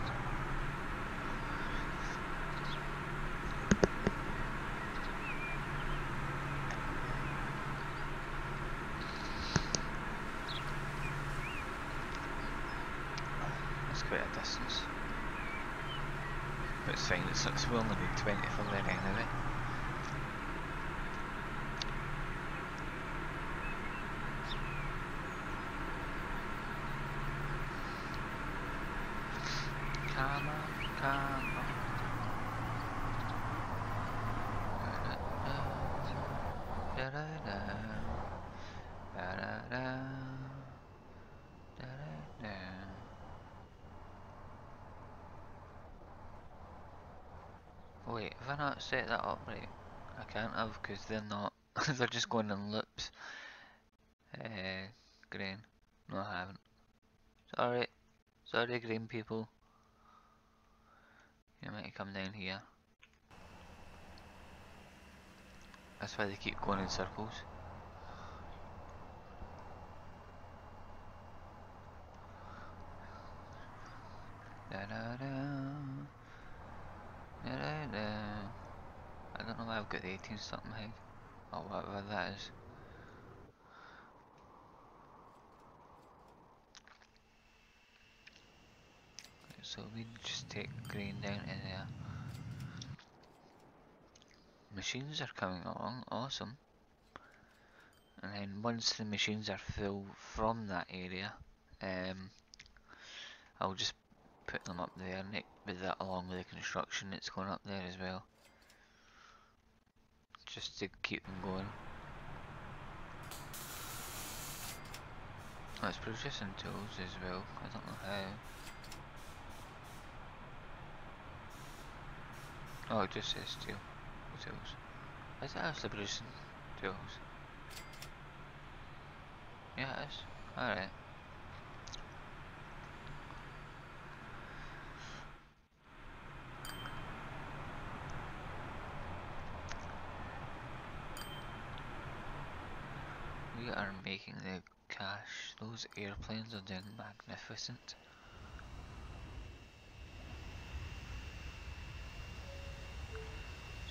That's quite a distance. But it's fine, we only need 20 for there anyway. Come on, come on. Da da da. Da da da. Da da da. Wait, have I not set that up right? I can't have, because they're not. They're just going in loops. Green. No, I haven't. Sorry. Sorry, green people. You might come down here. That's why they keep going in circles. Da -da -da. Da -da -da. I don't know why I've got the 18 stuck in my head. Or whatever that is. So we just take green down in there. Machines are coming along, awesome. And then once the machines are full from that area, I'll just put them up there with that along with the construction that's going up there as well. Just to keep them going. Oh, it's producing tools as well, I don't know how. Oh, it just says steel tools. Is it actually producing tools? Yeah, it is. Alright. We are making the cash. Those airplanes are doing magnificent.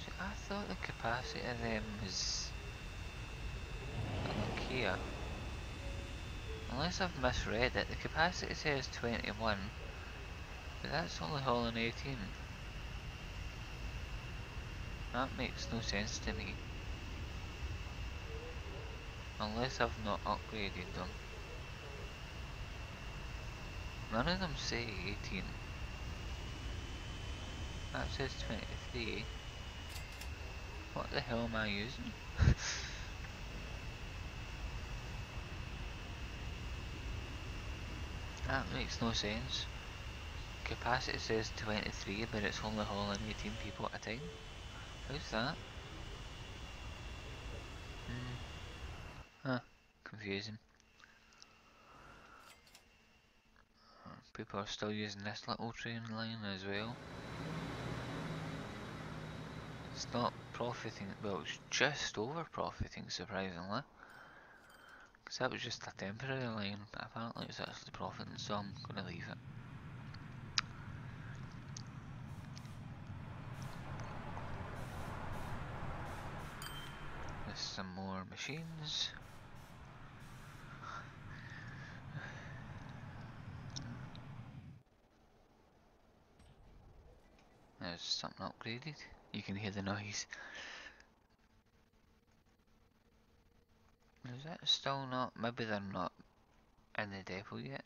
See, I thought the capacity of them is... Look here. Unless I've misread it, the capacity says 21, but that's only hauling 18. That makes no sense to me. Unless I've not upgraded them. None of them say 18. That says 23. What the hell am I using? That makes no sense. Capacity says 23, but it's only hauling 18 people at a time. How's that? Huh, confusing. People are still using this little train line as well. It's not profiting, well, it's just over profiting, surprisingly. Because that was just a temporary line, but apparently it's actually profiting, so I'm going to leave it. There's some more machines. There's something upgraded. You can hear the noise. Is that still not? Maybe they're not in the depot yet.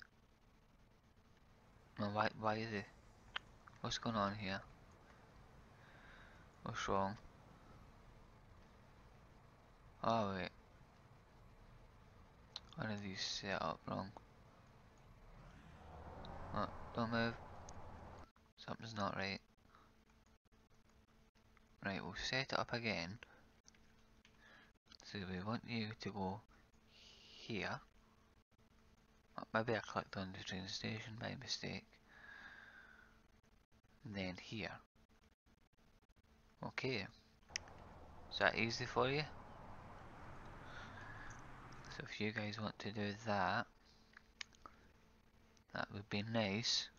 No, why are they? What's going on here? What's wrong? Oh wait. One of these set up wrong. Oh, don't move. Something's not right. Right, we'll set it up again. So we want you to go here. Maybe I clicked on the train station by mistake. And then here. Okay. Is that easy for you? So if you guys want to do that, that would be nice.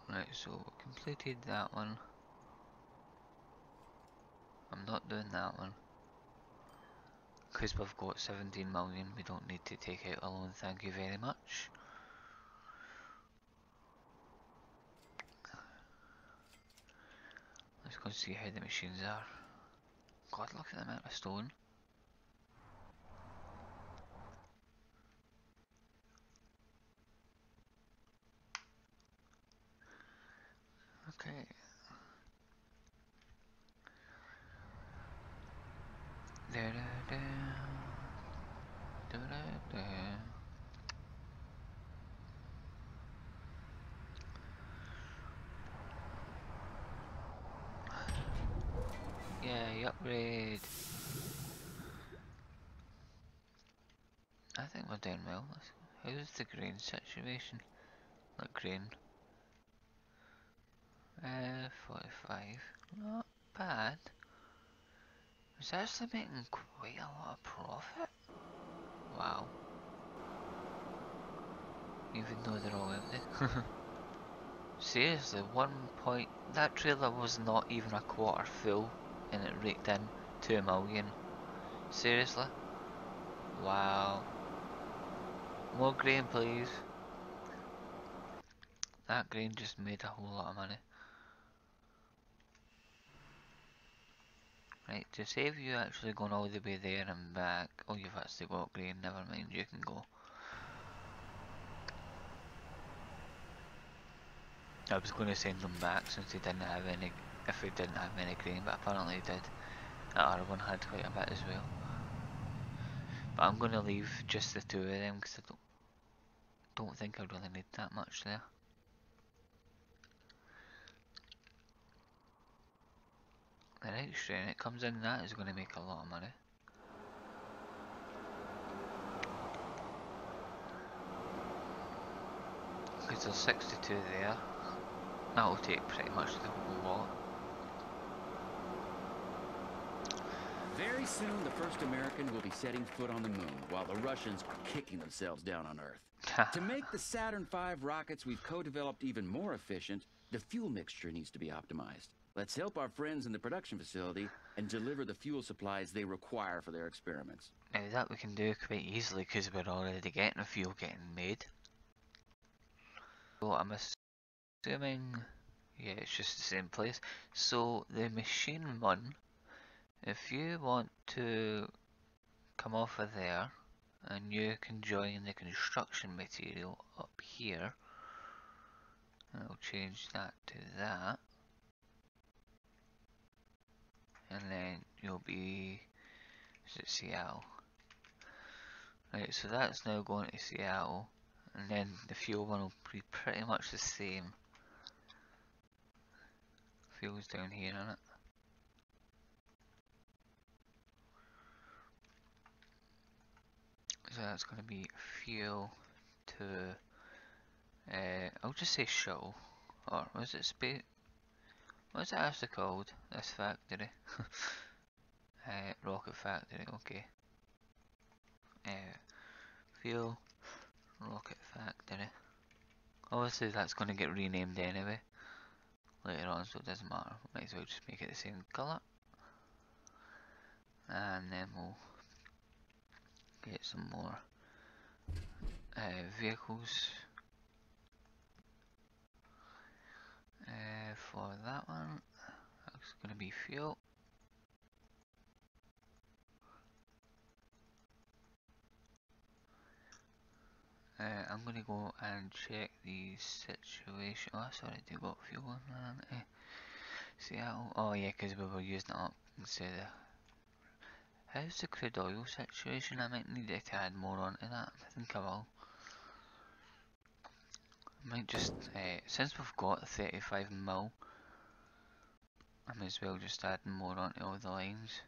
Right, so we completed that one. I'm not doing that one. Because we've got 17 million, we don't need to take out a loan, thank you very much. Let's go and see how the machines are. God, look at the amount of stone. Okay. Da da da. Da da da. Yeah, upgrade. I think we're doing well. How's the grain situation? Not grain. 45. Not bad. It's actually making quite a lot of profit. Wow. Even though they're all empty. Seriously, 1 point. That trailer was not even a quarter full and it raked in 2 million. Seriously? Wow. More grain, please. That grain just made a whole lot of money. Right, to save you actually going all the way there and back. Oh, you've actually got grain, never mind, you can go. I was going to send them back since they didn't have any, if they didn't have any grain, but apparently they did. That other one had quite a bit as well. But I'm going to leave just the 2 of them because I don't think I really need that much there. The next train it comes in, that is going to make a lot of money. Because there's 62 there. That'll take pretty much the whole lot. Very soon, the first American will be setting foot on the moon, while the Russians are kicking themselves down on Earth. To make the Saturn V rockets we've co-developed even more efficient, the fuel mixture needs to be optimized. Let's help our friends in the production facility and deliver the fuel supplies they require for their experiments. Now that we can do quite easily because we're already getting a fuel getting made. So I'm assuming, yeah, it's just the same place. So the machine one, if you want to come off of there and you can join the construction material up here, I'll change that to that, and then you'll be, is it Seattle? Right, so that's now going to Seattle, and then the fuel one will be pretty much the same. Fuel's down here, isn't it? So that's going to be fuel to, I'll just say shuttle, or was it space? What's it actually called? This factory? Rocket factory, okay. Fuel, rocket factory. Obviously that's going to get renamed anyway later on, so it doesn't matter. Might as well just make it the same colour. And then we'll get some more vehicles for that one. That's going to be fuel. I'm going to go and check the situation. Oh, sorry, they got fuel on that. Seattle. Oh yeah, because we were using it up instead of. How's the crude oil situation? I might need to add more onto that. I think I will. I might just, since we've got 35 mil, I might as well just add more onto all the lines.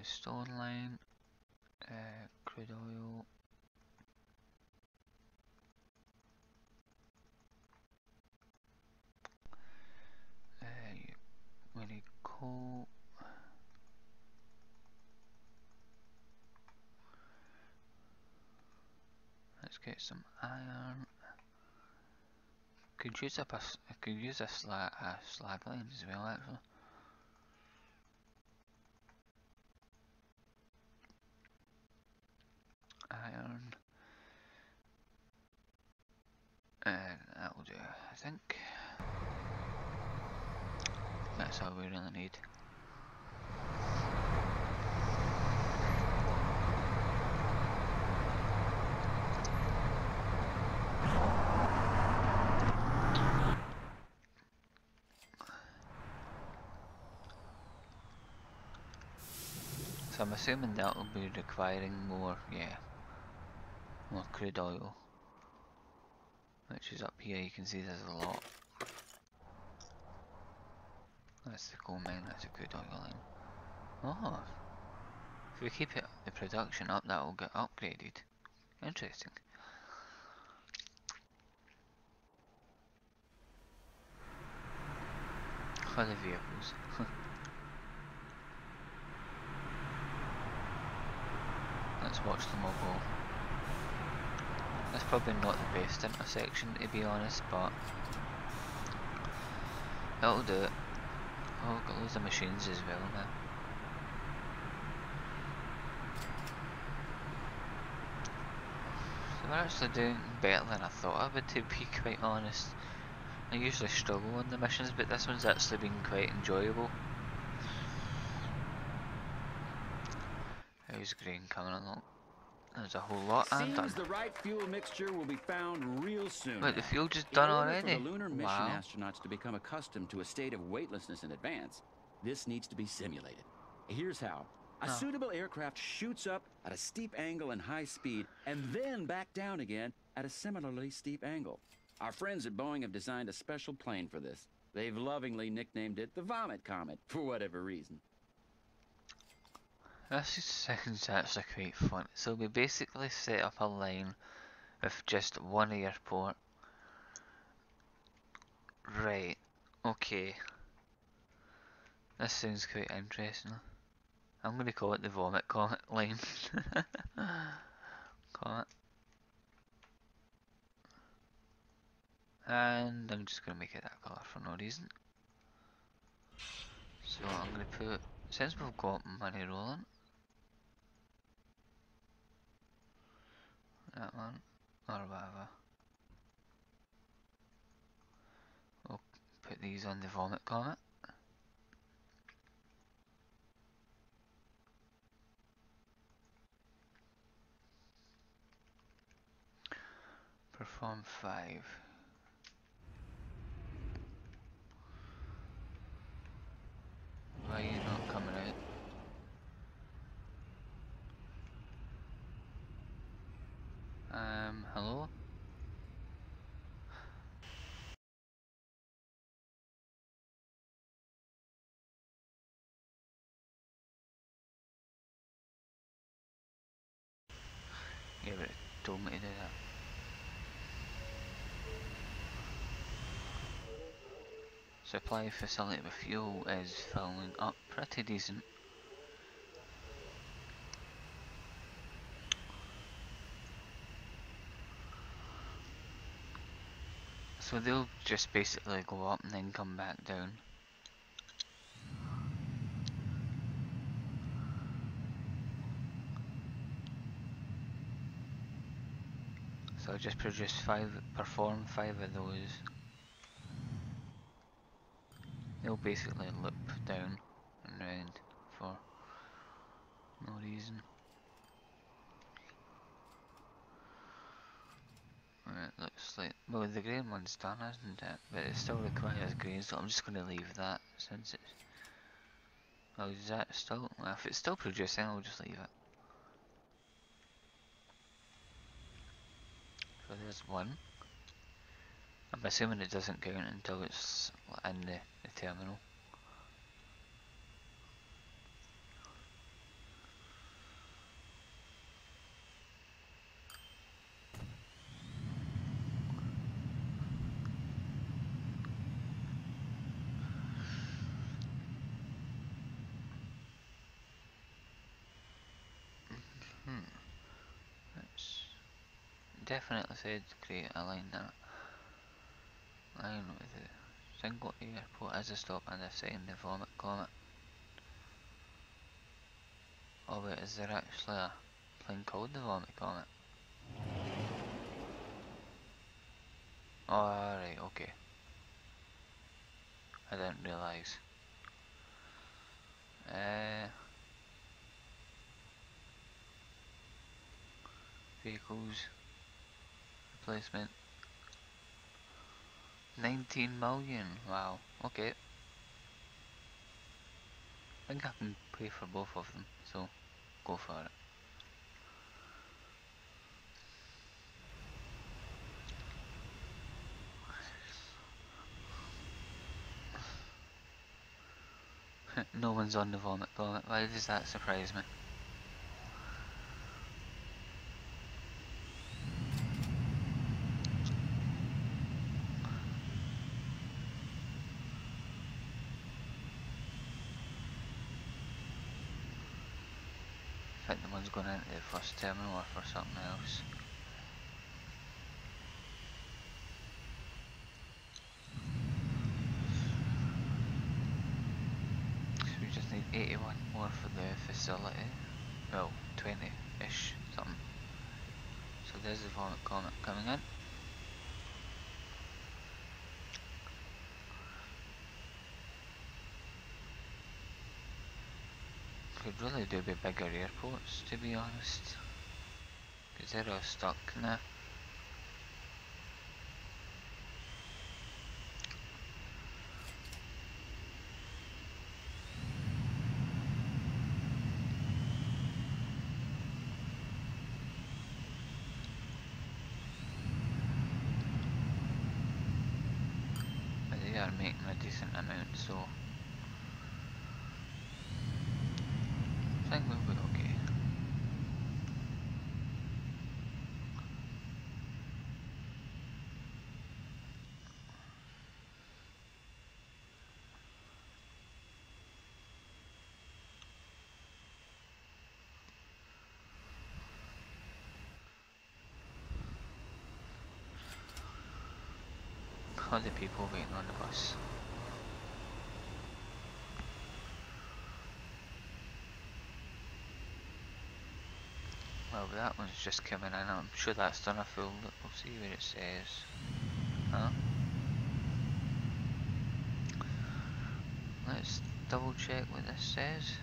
Stone line, crude oil. We need coal. Let's get some iron. Could use up I could use a slag line as well, actually. Iron. And that will do, I think. That's all we really need. So I'm assuming that will be requiring more, yeah, more crude oil. Which is up here, you can see there's a lot. That's the coal mine, that's a good oil line. Oh, if we keep it, the production up, that will get upgraded. Interesting. Other vehicles. Let's watch them all go. That's probably not the best intersection to be honest, but it'll do it. Oh, we've got loads of machines as well now. So we're actually doing better than I thought I would, to be quite honest. I usually struggle on the missions, but this one's actually been quite enjoyable. How's grain coming along? There's a whole lot and done. Seems the right fuel mixture will be found real soon. Wait, the fuel just In done order for already? the lunar mission Wow. astronauts to become accustomed to a state of weightlessness in advance, this needs to be simulated. Here's how. A Oh. suitable aircraft shoots up at a steep angle and high speed, and then back down again at a similarly steep angle. Our friends at Boeing have designed a special plane for this. They've lovingly nicknamed it the Vomit Comet, for whatever reason. This sounds actually quite fun. So we basically set up a line with just one airport. Right, okay. This sounds quite interesting. I'm going to call it the Vomit Comet line. Comet. And I'm just going to make it that colour for no reason. So I'm going to put, since we've got money rolling, that one, or whatever. We'll put these on the Vomit Comet. Perform 5. Why are you not coming out? Hello? Yeah, but it told me to do that. Supply facility with fuel is filling up pretty decent. So they'll just basically go up and then come back down. So I'll just perform 5 of those. They'll basically loop down and round for no reason. Right, looks like, well the green one's done isn't it? But it still requires green, so I'm just going to leave that since it's... Oh, is that still? Well, if it's still producing, I'll just leave it. So there's one. I'm assuming it doesn't count until it's in the terminal. It's definitely said create a line there. Line with a single airport as a stop and a second the Vomit Comet. Oh wait, is there actually a plane called the Vomit Comet? Oh right, okay. I didn't realise. Vehicles replacement 19 million. Wow, okay. I think I can pay for both of them, so go for it. No one's on the vomit comet. Why does that surprise me? I think the one's going into the first terminal or for something else. So we just need 81 more for the facility. Well, 20-ish, something. So there's the vomit comet coming in. Could really do be bigger airports, to be honest. Because they're all stuck now. But they are making a decent amount, so I think we'll be okay. All the people waiting on the bus. Well, that one's just coming in. I'm sure that's done a full look. We'll see what it says. Huh? Let's double check what this says.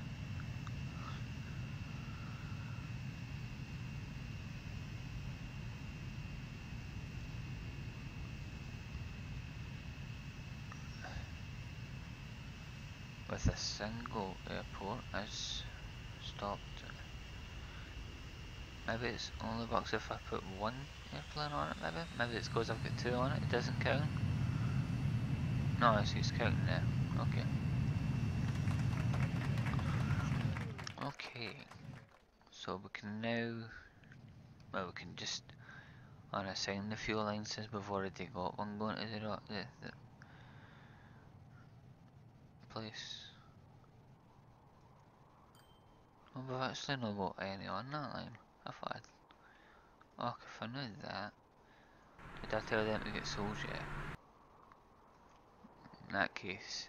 With a single airport is stopped. Maybe it's only works if I put one airplane on it, maybe it's because I've got two on it, it doesn't count. No, I see it's counting there. Okay. Okay. So we can now, well, we can just unassign the fuel line since we've already got one going to the place. Well, we've actually not got any on that line. I thought I'd... Okay, if I knew that, did I tell them to get sold yet? In that case,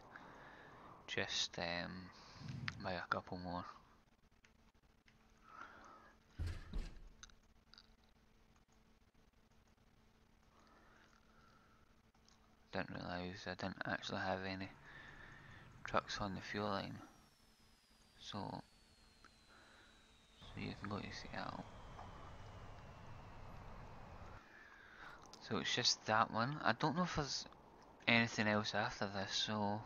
just buy a couple more. Didn't realise I didn't actually have any trucks on the fuel line. So you can go to Seattle. So it's just that one. I don't know if there's anything else after this, so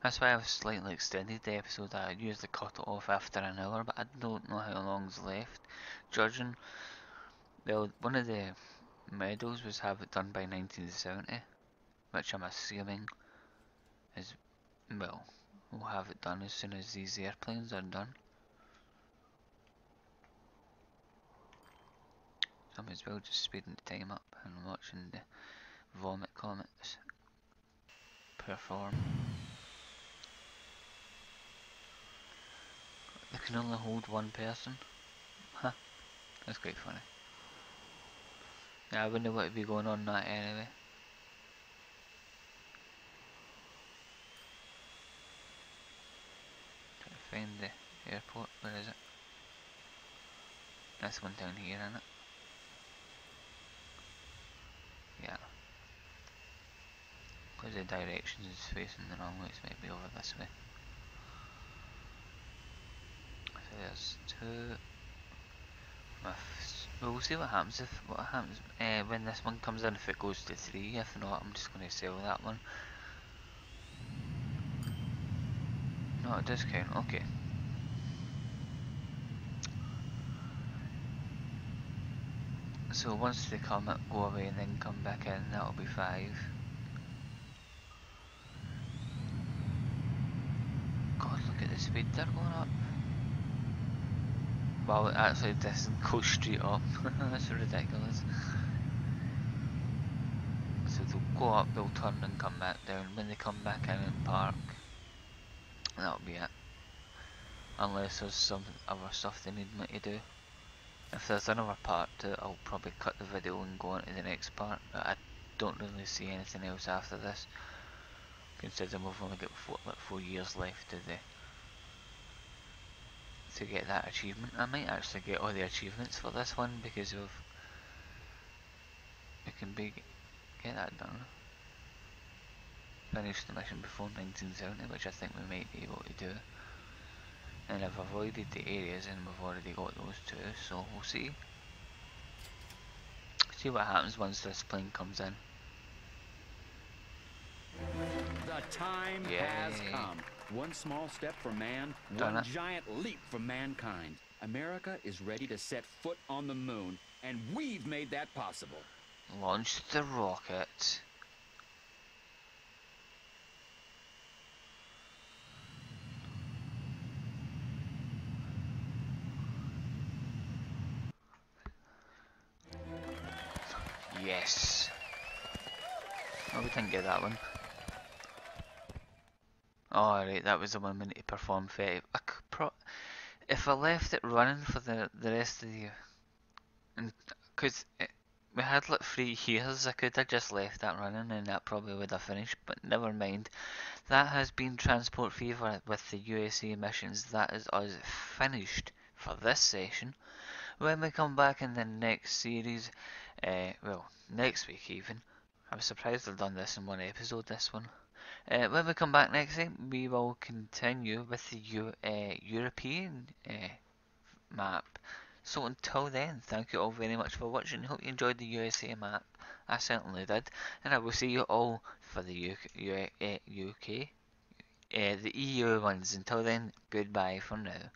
that's why I've slightly extended the episode. I usually cut it off after an hour, but I don't know how long's left. Judging, well, one of the medals was have it done by 1970, which I'm assuming is, well, we'll have it done as soon as these airplanes are done. So I might as well just speeding the time up and watching the vomit comets perform. They can only hold one person. Huh, that's quite funny. Yeah, I wonder what would be going on that anyway. Trying to find the airport, where is it? This one down here, isn't it? Yeah. Because the directions is facing the wrong way, so maybe over this way. So there's two. We'll see what happens when this one comes in, if it goes to 3. If not, I'm just going to sell that one. No, it does count, okay. So once they go away and then come back in, that'll be 5. God, look at the speed they're going up. Well, actually it doesn't go straight up. That's ridiculous. So they'll go up, they'll turn and come back down. When they come back in and park, that'll be it. Unless there's some other stuff they need me to do. If there's another part to it, I'll probably cut the video and go on to the next part. But I don't really see anything else after this, considering we've only got 4 years left to get that achievement. I might actually get all the achievements for this one because we can get that done. Finish the mission before 1970, which I think we might be able to do. And I've avoided the areas and we've already got those two, so we'll see. See what happens once this plane comes in. The time has come. One small step for man, one giant leap for mankind. America is ready to set foot on the moon, and we've made that possible. Launch the rocket. Yes. Oh, we didn't get that one. Alright, that was the one we need to perform 30. If I left it running for the rest of the year, because we had like 3 years, I could have just left that running and that probably would have finished, but never mind. That has been Transport Fever with the USA missions. That is us finished for this session. When we come back in the next series, well, next week even, I was surprised I've done this in one episode, this one. When we come back next week, we will continue with the European map. So until then, thank you all very much for watching. Hope you enjoyed the USA map. I certainly did. And I will see you all for the UK, the EU ones. Until then, goodbye for now.